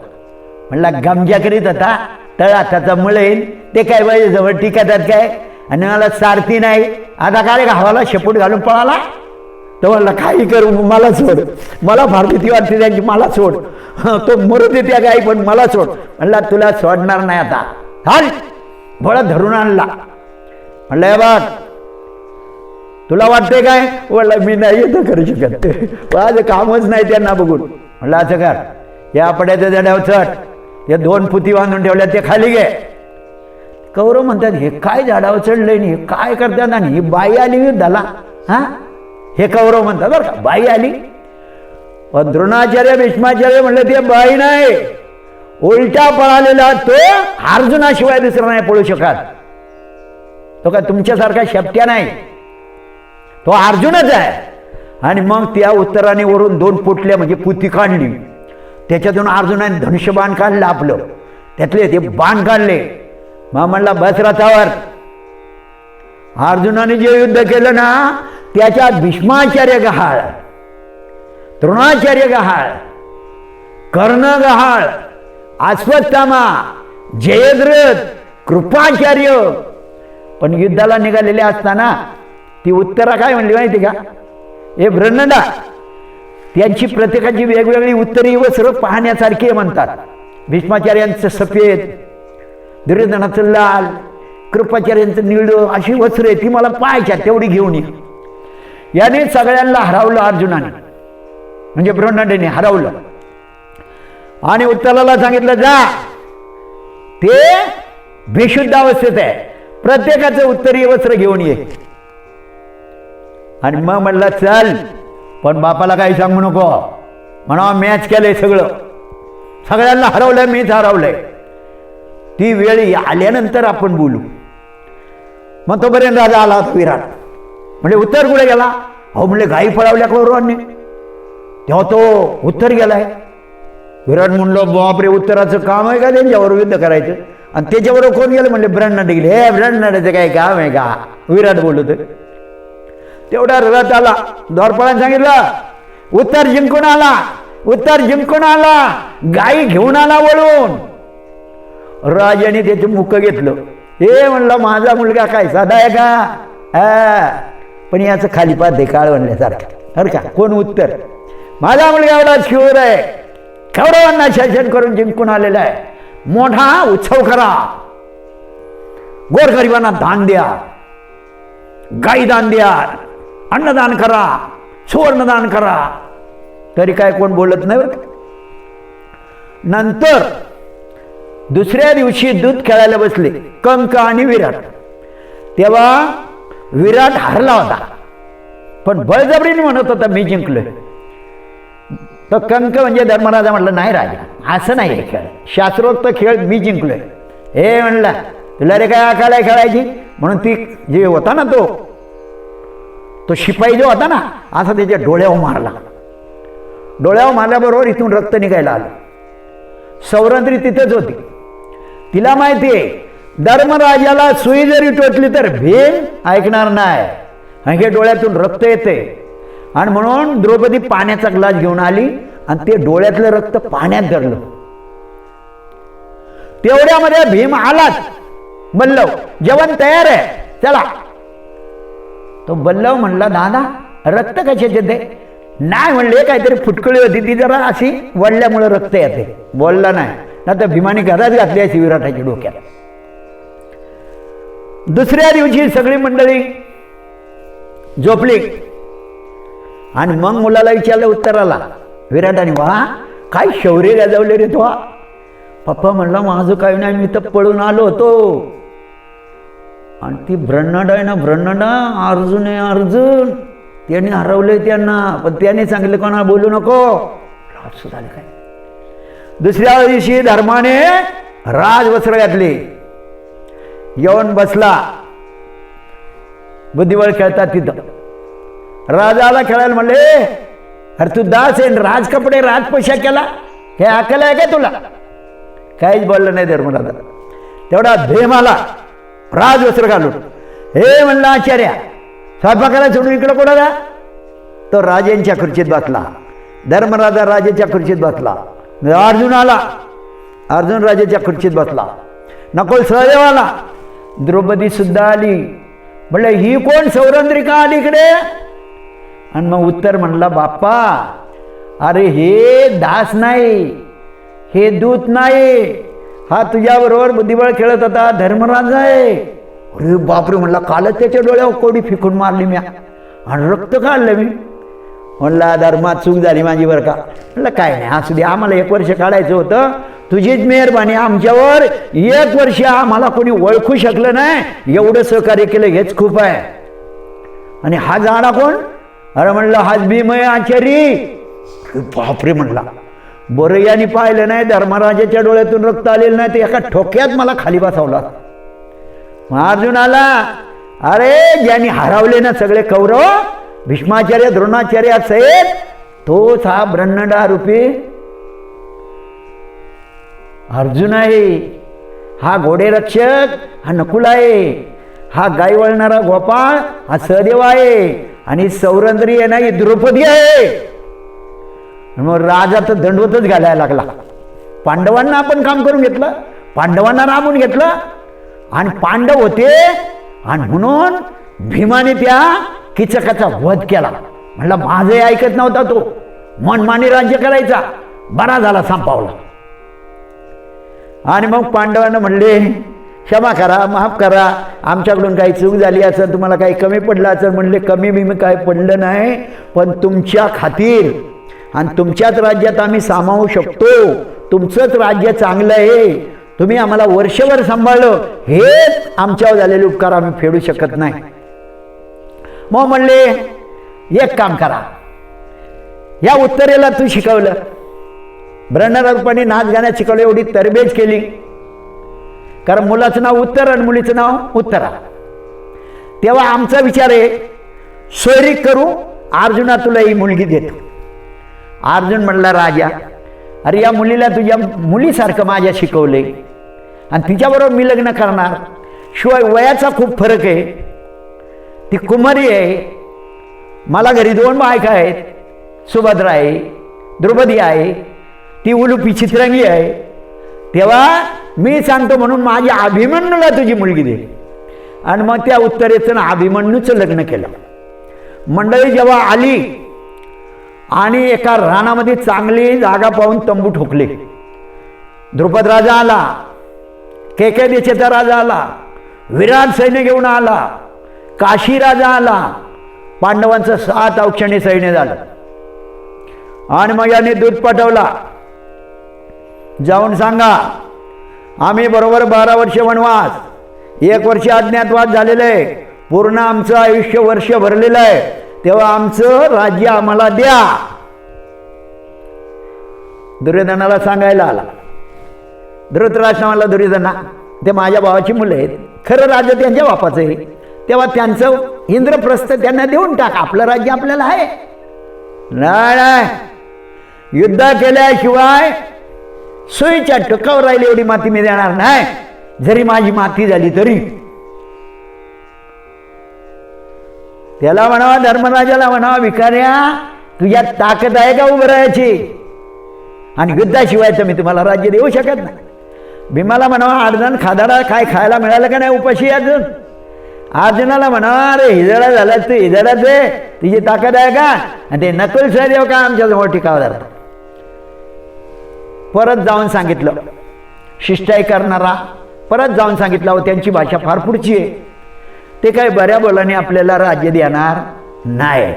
म्हणला गमजा करीत होता, तळा त्याचा मुळे ते काय पाहिजे जवळ टिकतात काय, आणि मला सारथी नाही. आता काय गावाला शेपूट घालून पळाला. तर म्हणला काही करू, मला सोड, मला फार भीती वाटते त्यांची, मला सोड. तो मरू दे त्या गाई, पण मला सोड. म्हणला तुला सोडणार नाही आता, हाल. बळा धरून आणला. म्हणलं बघ तुला वाटतंय काय? म्हणलं मी नाही येतं करू शकत, माझं कामच नाही त्यांना बघून. म्हणलं असं कर, या पड्याच्या जड्यावर चढ, या 2 पुती बांधून ठेवल्या ते खाली घे. कौरव म्हणतात हे काय झाडावर चढलंय, हे काय करतात, आणि ही बाई आली युद्धाला. हा, हे कौरव म्हणतात बरं का, बाई आली. पण द्रोणाचार्य भीष्माचार्य म्हणलं ते बाई नाही, उलटा पळालेला तो अर्जुनाशिवाय दुसरा नाही पळू शकत. तो काय तुमच्यासारखा शेपट्या नाही, तो अर्जुनच आहे. आणि मग त्या उत्तराने वरून 2 पोटल्या म्हणजे पुती काढली. त्याच्यातून अर्जुनाने धनुष्यबाण काढलं आपलं, त्यातले ते बाण काढले. मग म्हणला बस रथावर. अर्जुनाने जे युद्ध केलं ना, त्याच्यात भीष्माचार्य गहाळ, द्रोणाचार्य गहाळ, कर्ण गहाळ, अश्वत्थामा, जयद्रथ, कृपाचार्य. पण युद्धाला निघालेले असताना ती उत्तरा काय म्हणली माहिती का? हे ब्रह्मंडा, त्यांची प्रत्येकाची वेगवेगळी उत्तरीय वस्त्र पाहण्यासारखी म्हणतात. भीष्माचार्यांचं सफेद, दुर्योधनाचं लाल, कृपाचार्यांचं निळं, अशी वस्त्र आहे, ती मला पाहायच्या, तेवढी घेऊन ये. याने सगळ्यांना हरवलं अर्जुनाने, म्हणजे ब्रह्मंडाने हरवलं. आणि उत्तराला सांगितलं जा, ते बेशुद्ध अवस्थेत आहे, प्रत्येकाचं उत्तरीय वस्त्र घेऊन ये. आणि मग म्हणलं चल, पण बापाला काही सांगू नको, म्हणा मॅच केलंय सगळं, सगळ्यांना हरवलंय, मीच हरवलंय. ती वेळ आल्यानंतर आपण बोलू. मग तोपर्यंत राजा आला होता विराट. म्हणजे उत्तर कुठे गेला? अहो म्हणले गाई पळावल्या कौरवांनी, तेव्हा तो उत्तर गेलाय. विराट म्हणलं बापरे, उत्तराचं काम आहे का त्यांच्यावर युद्ध करायचं? आणि त्याच्याबरोबर कोण गेलं? म्हणले ब्रह्मंड गेले. हे ब्रह्मंडाचं काय काम आहे का? विराट बोलत. तेवढा रथ आला, द्वारपाळाने सांगितलं उत्तर जिंकून आला, उत्तर जिंकून आला, गाई घेऊन आला वळून. राजाने त्याचं मुख घेतलं. हे म्हणलं माझा मुलगा काय साधा आहे का? हा, पण याचं खाली पाहते काळ म्हणल्यासारखं. अरे का कोण उत्तर? माझा मुलगा एवढा शूर आहे, कौरवांना शासन करून जिंकून आलेला आहे. मोठा उत्सव करा, गोरगरिबांना दान द्या, गाई दान द्या, अन्नदान करा, सुवर्णदान करा. तरी काय कोण बोलत नाही बरं. नंतर दुसऱ्या दिवशी दूध खेळायला बसले कंक आणि विराट. तेव्हा विराट हरला होता, पण बळजबरीने म्हणत होता मी जिंकलोय. तर कंक म्हणजे धर्मराजा म्हटलं नाही राजा, असं नाही हे खेळ, शास्त्रोक्त खेळ मी जिंकलोय. हे म्हणला तुला रे काय अकाल आहे खेळायची. म्हणून ती जे होता ना तो शिपाई जो होता ना, असा त्याच्या डोळ्यावर मारला. डोळ्यावर मारल्याबरोबर इथून रक्त निघायला आलं. सौरंद्री तिथेच होती. तिला माहिती आहे धर्मराजाला सुई जरी टोचली तर भीम ऐकणार नाही, हे डोळ्यातून रक्त येते. आणि म्हणून द्रौपदी पाण्याचा ग्लास घेऊन आली आणि ते डोळ्यातलं रक्त पाण्यात धरलं. तेवढ्यामध्ये भीम आलाच. बल्लव जेवण तयार आहे चला. तो बल्लव म्हणला दादा रक्त कशाचे ते. नाही म्हणले काहीतरी फुटकळी होती ती जरा अशी वळल्यामुळे रक्त येते. बोलला नाही ना तर भीमाने घरात घातली अशी विराटाच्या डोक्यात. दुसऱ्या दिवशी सगळी मंडळी झोपली आणि मग मुलाला विचारलं उत्तराला विराटाने, वा काय शौर्य गाजवले रे तो. पप्पा म्हणला माझं काही नाही, मी तर पळून आलो होतो. आणि ती ब्रह्मंड आहे ना ब्रह्मंड, अर्जुन आहे अर्जुन, त्याने हरवले त्यांना, पण त्याने सांगितलं कोणा बोलू नको. असं झालं काय. दुसऱ्या दिवशी धर्माने राजवस्त्र घातली, येऊन बसला. बुद्धिबळ खेळतात तिथं. राजाला खेळायला म्हणले अरे तू दास आहे, राज कपडे राज पोशाख केला, हे अकल आहे का तुला. काहीच बोललं नाही धर्मराजा. तेवढा भीम आला राजवस्त्र घालून. हे म्हणला आचार्य स्वयंपाकाला सोडून इकडं कोणा जा. तो राजांच्या खुर्चीत बसला. धर्मराजा राजाच्या खुर्चीत बसला. अर्जुन आला, अर्जुन राजाच्या खुर्चीत बसला. नकुल सहदेव आला. द्रौपदी सुद्धा आली. म्हणलं ही कोण सौरंद्री का आली इकडे. आणि मग उत्तर म्हणला बाप्पा अरे हे दास नाही, हे दूत नाही, हा तुझ्याबरोबर बुद्धिबळ खेळत होता धर्मराज आहे. अरे बापरे म्हणला कालच त्याच्या डोळ्यावर कोडी फिकून मारली मी आणि रक्त काढलं मी. म्हणला धर्मात चूक झाली माझी बरं का. म्हणलं काय नाही असू दे, आम्हाला 1 वर्ष काढायचं होतं, तुझीच मेहरबानी आमच्यावर. 1 वर्ष आम्हाला कोणी ओळखू शकलं नाही, एवढं सहकार्य केलं हेच खूप आहे. आणि हा जाणा कोण. अरे म्हणलं हाच भीमय आचारी. बापरे म्हणला बरं याने पाहिलं नाही धर्मराजाच्या डोळ्यातून रक्त आलेलं नाही, ते एका ठोक्यात मला खाली बसवला. अर्जुन आला. अरे ज्यांनी हरवले ना सगळे कौरव, भीष्माचार्य द्रोणाचार्य सहित, तोच हा ब्रह्मंडा रूपी अर्जुन आहे. हा घोडे रक्षक हा नकुल आहे. हा गाय वळणारा गोपाळ हा सहदेव आहे. आणि सौरंद्री आहे ना ही द्रौपदी आहे. मग राजा तर दंडवतच घालायला लागला. पांडवांना आपण काम करून घेतलं, पांडवांना राबून घेतलं आणि पांडव होते. आणि म्हणून भीमाने त्या किचकाचा वध केला. म्हणला माझे ऐकत नव्हता तो, मनमानी राज्य करायचा, बरा झाला संपावला. आणि मग पांडवांना म्हणले क्षमा करा, माफ करा, आमच्याकडून काही चूक झाली असेल, तुम्हाला काही कमी पडलं असेल. म्हणले कमी बिमी काय पडलं नाही, पण तुमच्या खातीर आणि तुमच्याच राज्यात आम्ही सामावू शकतो. तुमचंच राज्य चांगलं आहे, तुम्ही आम्हाला वर्षभर सांभाळलं, हेच आमच्यावर झालेले उपकार आम्ही फेडू शकत नाही. मग म्हणले एक काम करा, या उत्तरेला तू शिकवलं, ब्रह्मरूपाने नाच गाण्यात शिकवलं, एवढी तरबेज केली. कारण मुलाचं नाव उत्तर आणि मुलीचं नाव उत्तरा. तेव्हा आमचा विचार आहे सोयरीक करू, अर्जुना तुला ही मुलगी देतो. अर्जुन म्हणला राजा अरे या मुलीला तुझ्या मुलीसारखं माझ्या शिकवले आणि तिच्याबरोबर मी लग्न करणार. शिवाय वयाचा खूप फरक आहे, ती कुमारी आहे, मला घरी 2 बायका आहेत, सुभद्रा आहे, द्रौपदी आहे, ती उलुपी चित्रंगी आहे. तेव्हा मी सांगतो म्हणून माझ्या अभिमन्यूला तुझी मुलगी दे. आणि मग त्या उत्तरेचं अभिमन्यूचं लग्न केलं. मंडळी जेव्हा आली आणि एका रानामध्ये चांगली जागा पाहून तंबू ठोकले. द्रुपद राजा आला, केके देशाचा राजा आला, विराट सैन्य घेऊन आला, काशी राजा आला, पांडवांचं 7 औक्षणी सैन्य झालं. आणि मग याने दूध पाठवला जाऊन सांगा आम्ही बरोबर 12 वर्ष वनवास, 1 वर्ष अज्ञातवास झालेलं आहे, पूर्ण आमचं आयुष्य वर्ष भरलेलं आहे, तेव्हा आमचं राज्य आम्हाला द्या. दुर्योधनाला सांगायला आला. धृतराष्ट्र म्हणला, दुर्योधना ते माझ्या भावाची मुलं आहेत, खरं राज्य त्यांच्या बापाचं आहे, तेव्हा त्यांचं इंद्रप्रस्थ त्यांना देऊन टाक, आपलं राज्य आपल्याला आहे. नाही, युद्ध केल्याशिवाय सुईच्या टोकावर राहिली एवढी माती मी देणार नाही, जरी माझी माती झाली तरी. त्याला म्हणावा, धर्मराजाला म्हणावा, भिकाऱ्या तुझ्या ताकद आहे का उभं राहायची, आणि युद्धाशिवाय तर मी तुम्हाला राज्य देऊ शकत नाही. भीमाला म्हणावा, अर्जुन खादाडा काय खायला मिळालं का नाही उपाशी अजून. अर्जुनाला म्हणावा, अरे हिजडा झाला तू हिजडाच आहे, तुझी ताकद आहे का, आणि ते नकुल सहदेव का आमच्याजवळ टिकावं धरतो. परत जाऊन सांगितलं, शिष्टाई करणारा परत जाऊन सांगितलं, त्यांची भाषा फार पुढची आहे, ते काय बऱ्या बोलाने आपल्याला राज्य देणार नाही.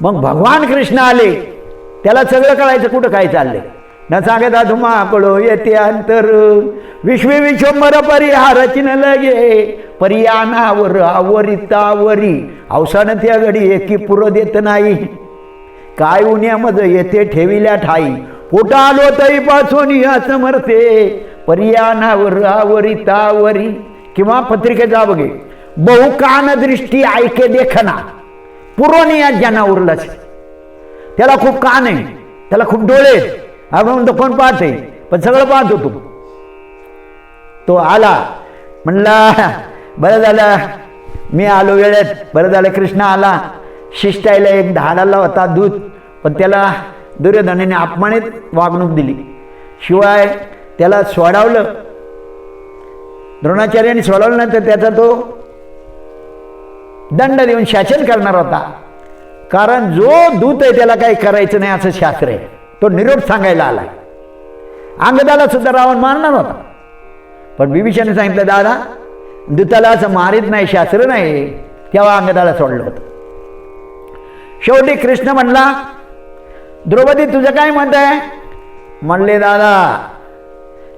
मग भगवान कृष्ण आले, त्याला सगळं कळायचं कुठं काय चाललंय. न सांगता धुमाकळो येते अंतर, विश्वे विश्वंभर परिहारचिन लगे, परियानावर आवरितावरी अवसान त्या घडी एकी पुर देत नाही. काय उन्यामध्ये येते ठेविल्या ठाई, पोटा आलो तई पासून या समर्थे, परियानावर आवरितावरी. किंवा पत्रिकेचा बघे, बहुकान दृष्टी ऐके देखना, पुरवणी या ज्यांना उरलंच. त्याला खूप कान आहे, त्याला खूप डोळे, आपण तो कोण पाहते, पण सगळं पाहत होतो. तो आला, म्हणला बरं झालं मी आलो वेळेत, बरं झालं कृष्ण आला. शिष्टाईला एक धाडाला होता दूध, पण त्याला दुर्योधनाने अपमानित वागणूक दिली, शिवाय त्याला सोडावलं. द्रोणाचार्यांनी सोडवलं नाही तर त्याचा तो दंड देऊन शासन करणार होता. कारण जो दूत आहे त्याला काही करायचं नाही असं शास्त्र आहे. तो निरोप सांगायला आला. अंगदाला सुद्धा रावण मारणार होता, पण विभीषणाने सांगितलं, दादा दूताला असं मारित नाही, शास्त्र नाही. तेव्हा अंगदाला सोडलं होतं. शेवटी कृष्ण म्हणला, द्रौपदी तुझं काय मत आहे. म्हणले, दादा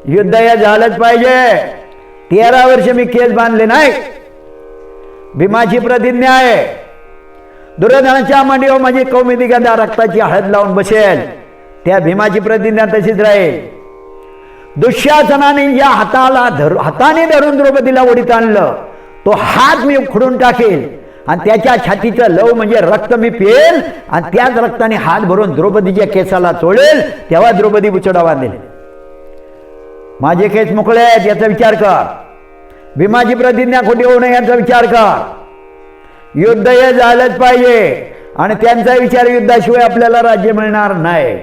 युद्ध या झालंच पाहिजे. 13 वर्ष मी केस बांधले नाही. भीमाची प्रतिज्ञा आहे, दुर्योधनाच्या मांडीवर माझी कौमुदी गदा रक्ताची हळद लावून बसेल. त्या भीमाची प्रतिज्ञा तशीच राहील. दुःशासनाने या हाताने धरून द्रौपदीला ओढीत आणलं, तो हात मी उखडून टाकेल आणि त्याच्या छातीचं लव म्हणजे रक्त मी पिळेल आणि त्याच रक्ताने हात भरून द्रौपदीच्या केसाला चोळेल. तेव्हा द्रौपदी बुचडा बांधेल. माझे केस मोकळे आहेत याचा विचार कर. भीमाची प्रतिज्ञा खोटी होऊ नये याचा विचार कर. युद्ध हे झालंच पाहिजे आणि त्यांचा विचार युद्धाशिवाय आपल्याला राज्य मिळणार नाही.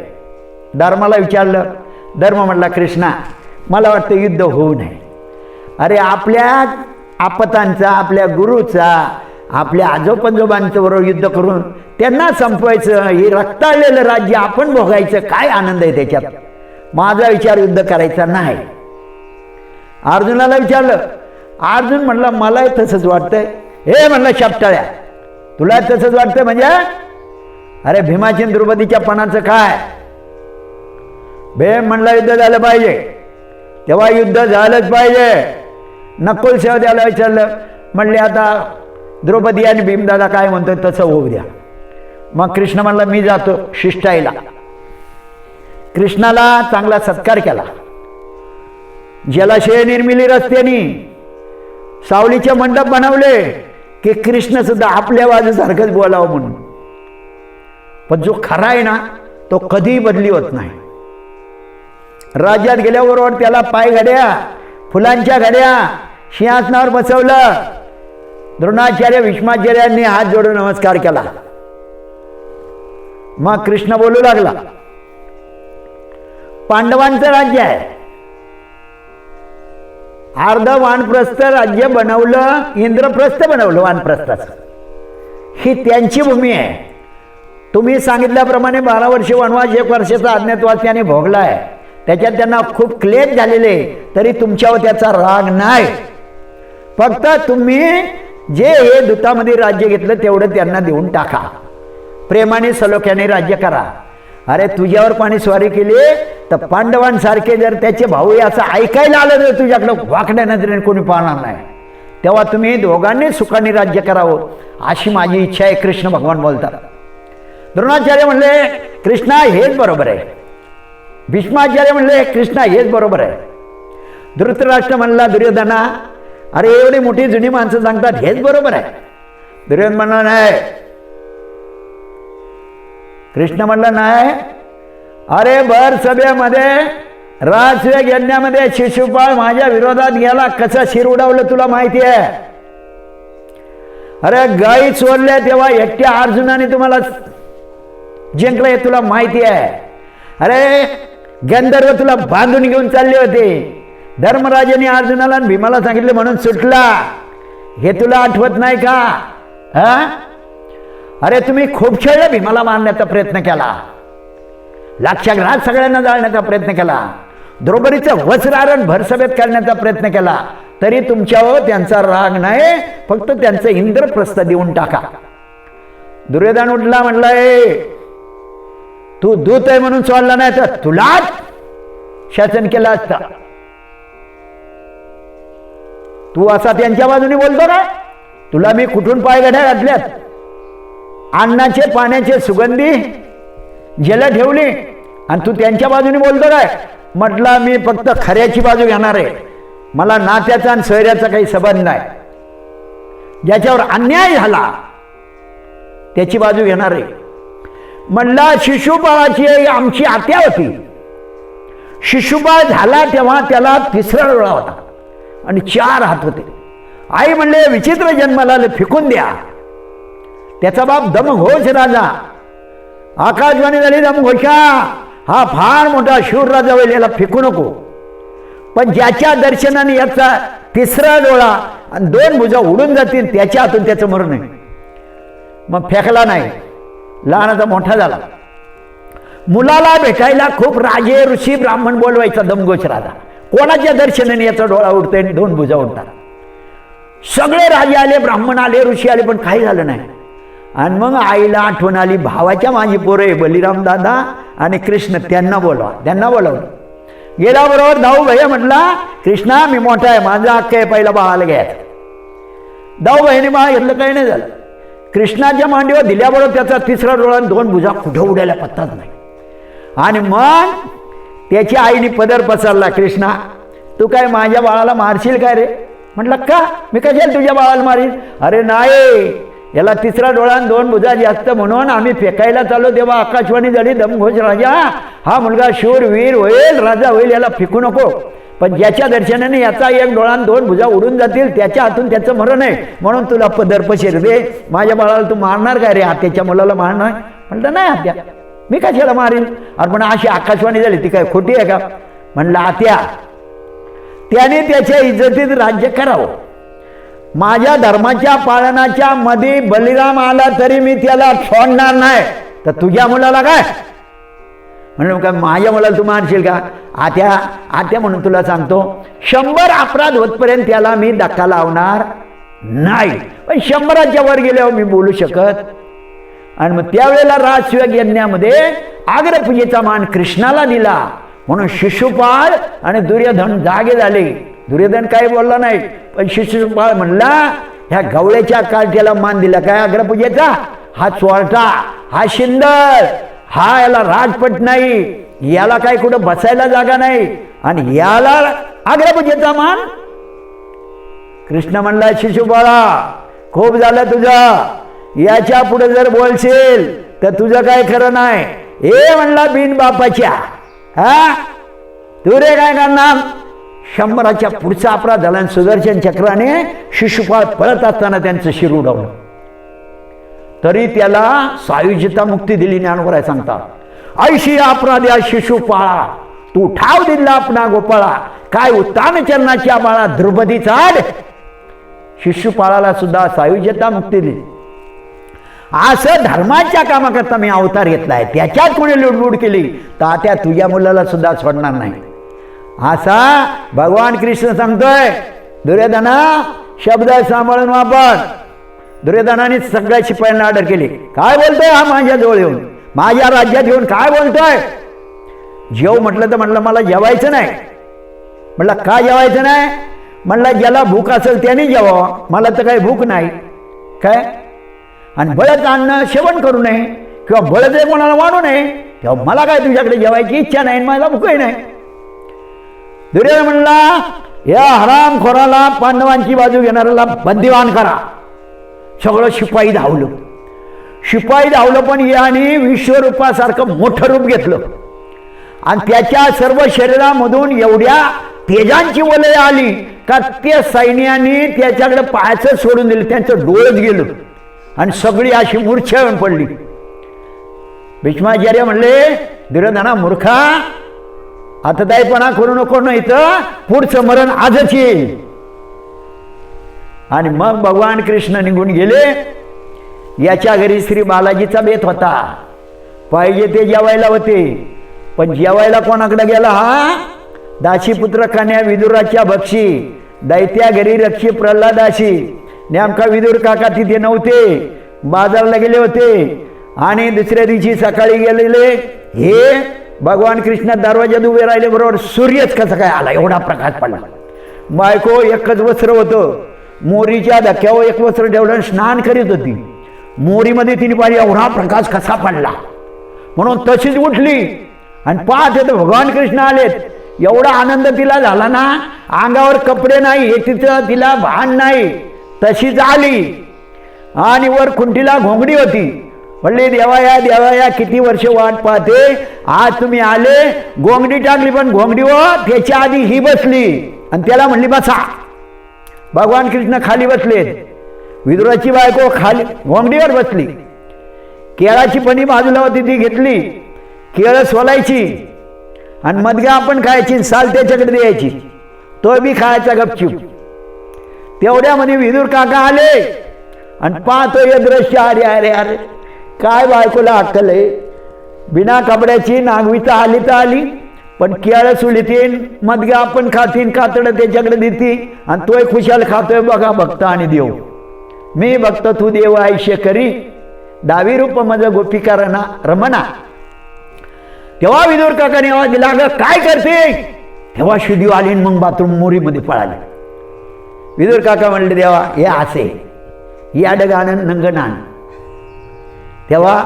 धर्माला विचारलं. धर्म म्हटला, कृष्णा मला वाटतं युद्ध होऊ नये. अरे आपल्या आपतांचा, आपल्या गुरुचा, आपल्या आजोपंजोबांच्या बरोबर युद्ध करून त्यांना संपवायचं, हे रक्ताळलेलं राज्य आपण भोगायचं, काय आनंद आहे त्याच्यात. माझा विचार युद्ध करायचा नाही. अर्जुनाला विचारलं. अर्जुन म्हणला, मला तसंच वाटतंय. हे म्हणलं, शापटाळ्या तुला तसंच वाटतंय म्हणजे. अरे भीमाची द्रौपदीच्या पणाचं काय. भीम म्हणला युद्ध झालं पाहिजे. तेव्हा युद्ध झालंच पाहिजे. नकुल सहदेवाला विचारलं. म्हणले, आता द्रौपदी आणि भीमदादा काय म्हणतोय तसं होऊ द्या. मग कृष्ण म्हणला, मी जातो शिष्टाईला. कृष्णाला चांगला सत्कार केला. जलाशय निर्मिली, रस्त्यानी सावलीचे मंडप बनवले की कृष्ण सुद्धा आपल्या बाजूसारखंच बोलावं म्हणून. पण जो खरा आहे ना तो कधीही बदली होत नाही. राज्यात गेल्याबरोबर त्याला पाय घड्या, फुलांच्या घड्या, सिंहासनावर बसवलं. द्रोणाचार्य भीष्माचार्यांनी हात जोडून नमस्कार केला. मग कृष्ण बोलू लागला, पांडवांचं राज्य आहे, अर्ध वानप्रस्थ राज्य बनवलं, इंद्रप्रस्थ बनवलं वानप्रस्थाचं. ही त्यांची भूमी आहे. तुम्ही सांगितल्याप्रमाणे 12 वर्ष वनवास, 1 वर्षाचा अज्ञातवास त्याने भोगला आहे. त्याच्यात त्यांना खूप क्लेश झालेले, तरी तुमच्यावर त्याचा राग नाही. फक्त तुम्ही जे हे दूतामध्ये राज्य घेतलं तेवढं त्यांना देऊन टाका. प्रेमाने सलोख्याने राज्य करा. अरे तुझ्यावर पाणी स्वारी केली तर पांडवांसारखे जर त्याचे भाऊ असं ऐकायला आलं तर तुझ्याकडं वाकड्या नजरेने कोणी पाहणार नाही. तेव्हा तुम्ही दोघांनी सुखाने राज्य करावं अशी माझी इच्छा आहे, कृष्ण भगवान बोलतात. द्रोणाचार्य म्हणले कृष्णा हेच बरोबर आहे. भीष्माचार्य म्हणले कृष्णा हेच बरोबर आहे. धृतराष्ट्र म्हणला दुर्योधना अरे एवढी मोठी जुनी माणसं सांगतात हेच बरोबर आहे. दुर्योधन म्हणला नाही. कृष्ण म्हणला नाही. अरे भर सभेमध्ये राजवेग यज्ञामध्ये शिशुपाळ माझ्या विरोधात गेला, कसं शिर उडवलं तुला माहिती आहे. अरे गाई चोरल्या तेव्हा एकट्या अर्जुनाने तुम्हाला जिंकलं हे तुला माहिती आहे. अरे गंधर्व तुला बांधून घेऊन चालले होते, धर्मराजाने अर्जुनाला आणि भीमाला सांगितले म्हणून सुटला, हे तुला आठवत नाही का. हा अरे तुम्ही खूप खेळलं, भीमाला मारण्याचा प्रयत्न केला, लाक्षागृहात सगळ्यांना जाळण्याचा प्रयत्न केला, द्रौपदीचं वस्त्रारण भरसभेत करण्याचा प्रयत्न केला, तरी तुमच्यावर त्यांचा राग नाही, फक्त त्यांचं इंद्रप्रस्थ देऊन टाका. दुर्योधन उठला म्हणलाय तू दूत आहे म्हणून सोडला नाही तर तुलाच शासन केलं असतं. तू असा त्यांच्या बाजूने बोलतो का. तुला मी कुठून पायघड्या घातल्यात, अन्नाचे पाण्याचे सुगंधी जल ठेवली आणि तू त्यांच्या बाजूने बोलतो काय. म्हटलं मी फक्त खऱ्याची बाजू घेणार आहे, मला नात्याचा आणि सोयऱ्याचा काही संबंध नाही. ज्याच्यावर अन्याय झाला त्याची बाजू घेणार आहे. म्हणला शिशुपाळाची आमची आत्या होती, शिशुपाळ झाला तेव्हा त्याला तिसरा डोळा होता आणि 4 हात होते. आई म्हणले विचित्र जन्माला फेकून द्या. त्याचा बाप दमघोष राजा, आकाशवाणी झाली दमघोषा हा फार मोठा शूर राजा होईल, याला फेकू नको. पण ज्याच्या दर्शनाने याचा तिसरा डोळा आणि 2 भुजा उडून जातील त्याच्या हातून त्याचं मरण नाही. मग फेकला नाही, लहानाचा मोठा झाला. मुलाला भेटायला खूप राजे ऋषी ब्राह्मण बोलवायचा दमघोष राजा. कोणाच्या दर्शनाने याचा डोळा उडतोय आणि 2 भुजा उडतात. सगळे राजे आले, ब्राह्मण आले, ऋषी आले, पण काही झालं नाही. आणि मग आईला आठवण आली, भावाच्या माझी पोरे बलिराम दादा आणि कृष्ण त्यांना बोलवलं. गेल्याबरोबर दाऊ भैया म्हटला कृष्णा मी मोठा आहे, माझा हक्क आहे पहिला बाळाला घ्यायचा. दाऊ बहिणी बाळा घेतलं काही नाही झालं. कृष्णाच्या मांडीवर दिल्याबरोबर त्याचा तिसरा डोळा 2 भुजा कुठं उडायला पत्ताच नाही. आणि मग त्याची आईने पदर पसरला, कृष्णा तू काय माझ्या बाळाला मारशील काय रे. म्हटलं का, मी कशाला तुझ्या बाळाला मारील. अरे नाही, याला तिसरा डोळा 2 भुजा जास्त म्हणून आम्ही फेकायला चाललो तेव्हा आकाशवाणी झाली दमघोष राजा हा मुलगा शूर वीर होईल, राजा होईल, याला फेकू नको. पण ज्याच्या दर्शनाने याचा 1 डोळा 2 भुजा उडून जातील त्याच्या हातून त्याचं मरण आहे, म्हणून तुला पदर पशीर दे. माझ्या बाळाला तू मारणार काय रे, आत्याच्या मुलाला मारणार. म्हटलं नाही आत्या, मी कशाला मारील. अरे पण अशी आकाशवाणी झाली ती काय खोटी आहे का. म्हणलं आत्या त्याने त्याच्या इज्जतीत राज्य करावं. माझ्या धर्माच्या पालनाच्या मध्ये बलिराम आला तरी मी त्याला सोडणार नाही, तर तुझ्या मुलाला काय. म्हणून काय माझ्या मुलाला तू मारशील का. आत्या म्हणून तुला सांगतो 100 अपराध होतपर्यंत त्याला मी धक्का लावणार नाही, पण 100च्या वर गेल्यावर मी बोलू शकत. आणि मग त्यावेळेला राजस्वेग यज्ञामध्ये अग्रपूजेचा मान कृष्णाला दिला, म्हणून शिशुपाळ आणि दुर्योधन जागे झाले. दुर्योधन काही बोलला नाही, पण शिशुपाळ म्हणला ह्या गवळ्याच्या कार्ट्याला मान दिला काय अग्रपूजेचा. हा चोरटा, हा शिंदर, हा याला राजपट नाही, याला काय कुठं बसायला जागा नाही, आणि याला अग्रपूजेचा मान. कृष्ण म्हणला शिशुपाळा खूप झालं तुझं, याच्या पुढे जर बोलशील तर तुझं काय खरं नाही. हे म्हणला बिन बापाच्या हा तू रे काय करणार. 100च्या पुढचा अपराध झाला. सुदर्शन चक्राने शिशुपाळ पळत असताना त्यांचं शिर उडवलं, तरी त्याला सायुज्यता मुक्ती दिली. ज्ञानोबा सांगतात ऐशी अपराध्या शिशुपाळा तू ठाव दिला आपणा गोपाळा, काय उत्तान चरणाच्या बाळा द्रौपदी चाड. शिशुपाळाला सुद्धा सायुज्यता मुक्ती दिली. असं धर्माच्या कामाकरता मी अवतार घेतलाय, त्याच्यात कोणी लुडबुड केली तर त्या तुझ्या मुलाला सुद्धा सोडणार नाही. असा भगवान कृष्ण सांगतोय. दुर्योधना शब्द सांभाळून वापर. दुर्योधनाने सगळ्या शिपायांना ऑर्डर केली, काय बोलतोय हा माझ्या जवळ येऊन. माझ्या राज्यात येऊन काय बोलतोय? जेव म्हटलं तर म्हटलं मला जेवायचं नाही. म्हटलं का जेवायचं नाही? म्हटलं ज्याला भूक असेल त्याने जेवावं, मला तर काही भूक नाही. काय? आणि बळच अन्न सेवन करू नये किंवा बळच कोणाला वाढू नये, तेव्हा मला काय तुझ्याकडे जेवायची इच्छा नाही, मला भूकही नाही. दुर्योधन म्हणला या हरामखोराला, पांडवांची बाजू घेणाऱ्याला बंदिवान करा. सगळं शिपाई धावलं. शिपाई धावलं, पण याने विश्वरूपासारखं मोठं रूप घेतलं आणि त्याच्या सर्व शरीरामधून एवढ्या तेजांची वलय आली का त्या सैन्याने त्याच्याकडे पायाचं सोडून दिलं, त्यांचं डोळच गेलं आणि सगळी अशी मूर्छा येऊन पडली. भीष्माचार्य म्हणले दुर्योधना मूर्खा, आतताईपणा करू नको, नाही तर पुढचं मरण आजच येईल. आणि मग भगवान कृष्ण निघून गेले. याच्या घरी श्री बालाजीचा बेत होता, पाहिजे ते जेवायला होते, पण जेवायला कोणाकडे गेला? हा दासीपुत्र कन्या विदुराच्या भक्षी, दैत्या घरी रक्षी प्रल्हादाशी. नेमका विदुर काका तिथे नव्हते, बाजारला गेले होते. आणि दुसऱ्या दिवशी सकाळी गेलेले, हे भगवान कृष्ण दरवाजात उभे राहिले, बरोबर सूर्यच कसा काय आला, एवढा प्रकाश पडला. बायको एकच वस्त्र होतं, मोरीच्या धक्क्यावर एक वस्त्र ठेवलं, स्नान करीत होती. मोरीमध्ये तिने पाहिजे एवढा प्रकाश कसा पडला, म्हणून तशीच उठली आणि पाहते तर भगवान कृष्ण आलेत. एवढा आनंद तिला झाला ना, अंगावर कपडे नाही, हे तिचं तिला भान नाही, तशीच आली. आणि वर खुंटीला घोंगडी होती. म्हणले देवाया देवाया, किती वर्ष वाट पाहते, आज तुम्ही आले. घोंगडी टाकली, पण घोंगडीवर त्याच्या आधी ही बसली आणि त्याला म्हणली बसा. भगवान कृष्ण खाली बसलेत, विदुराची बायको खाली घोंगडीवर बसली. केळाची पणी बाजूला होती, ती घेतली, केळं सोलायची आणि मधगा आपण खायची, साल त्याच्याकडे द्यायची, तो बी खायचा गपचूप. तेवढ्यामध्ये विदुर काका आले आणि पाहतो हे दृश्य. अरे अरे अरे, काय बायकोला अक्कल आहे, बिना कपड्याची नागवीचा आली तर आली, पण केळं सुलितीन, मधगा आपण खातीन, कातडं त्याच्याकडे देती आणि तोय खुशाल खातोय. बघा भक्त आणि देव, मी भक्त तू देव आयुष्य करी, दावी रूप मज गोपिका रमणा. तेव्हा विदुर काकाने आवाज दिला, अगं काय करते? तेव्हा शुद्धी आली, मग बाथरूम मोरीमध्ये पळाली. विदुर काका म्हणले देवा हे असे या डगानं नंगनान, तेव्हा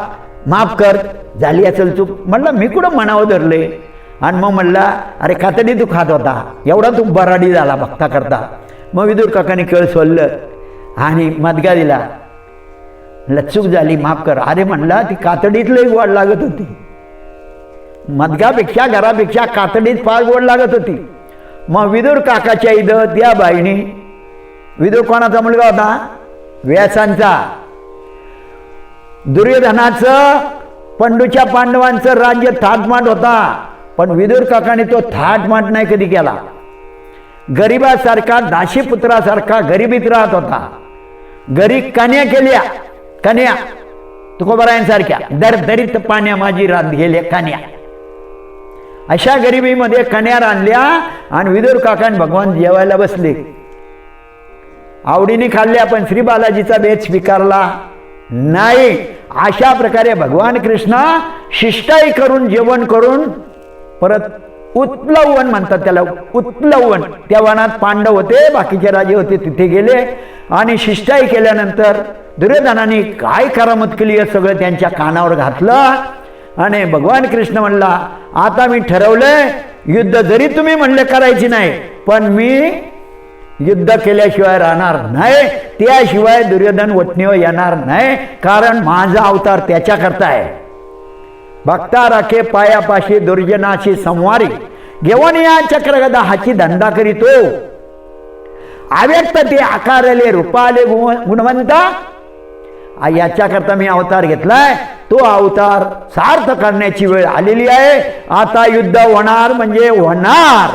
माफ कर, झाली असेल चूक. म्हणलं मी कुठं म्हणावं धरले. आणि मग म्हणला अरे कातडी तू खात होता, एवढा तू बराडी झाला भक्ता करता. मग विदुर काकाने केळ सोडलं आणि मदगा दिला. म्हणलं चूक झाली, माफ कर. अरे म्हणला ती कातडीतलंही गोड लागत होती, मदगापेक्षा घरापेक्षा कातडीत फार गोड लागत होती. मग विदुर काकाच्या इथं त्या बाईने, विदुर कोणाचा मुलगा होता? व्यासांचा. दुर्योधनाचं पंडूच्या पांडवांचं राज्य थाटमाट होता, पण विदुर काकाने तो थाटमाट नाही कधी केला. गरिबासारखा, दासीपुत्रासारखा गरिबीत राहत होता. घरी कन्या केल्या, कन्या तुकोबरायांसारख्या दरदरीत पाण्या माझी रात गेल्या कन्या. अशा गरिबीमध्ये कन्या रांधल्या आणि विदुर काकाने भगवान जेवायला बसले. आवडीने खाल्ल्या, पण श्री बालाजीचा बेत स्वीकारला नाही. अशा प्रकारे भगवान कृष्ण शिष्टाई करून जेवण करून परत उत्प्लवन म्हणतात त्याला, उत्प्लवन, त्या वनात पांडव होते, बाकीचे राजे होते, तिथे गेले आणि शिष्टाई केल्यानंतर दुर्योधनाने काय करामत केली हे सगळं त्यांच्या कानावर घातलं. आणि भगवान कृष्ण म्हणला आता मी ठरवलंय, युद्ध जरी तुम्ही म्हणले करायची नाही, पण मी युद्ध केल्याशिवाय राहणार नाही, त्याशिवाय दुर्योधन वटणीवर येणार नाही, कारण माझा अवतार त्याच्याकरता आहे. भक्ता राखे पायापाशी दुर्जनाशी संवारी, घेऊन या चक्रगदा हाची धंदा करीतो. अव्यक्त ते आकारले रूपाले गुणवंता, याच्याकरता मी अवतार घेतलाय. तो अवतार सार्थ करण्याची वेळ आलेली आहे. आता युद्ध होणार म्हणजे होणार.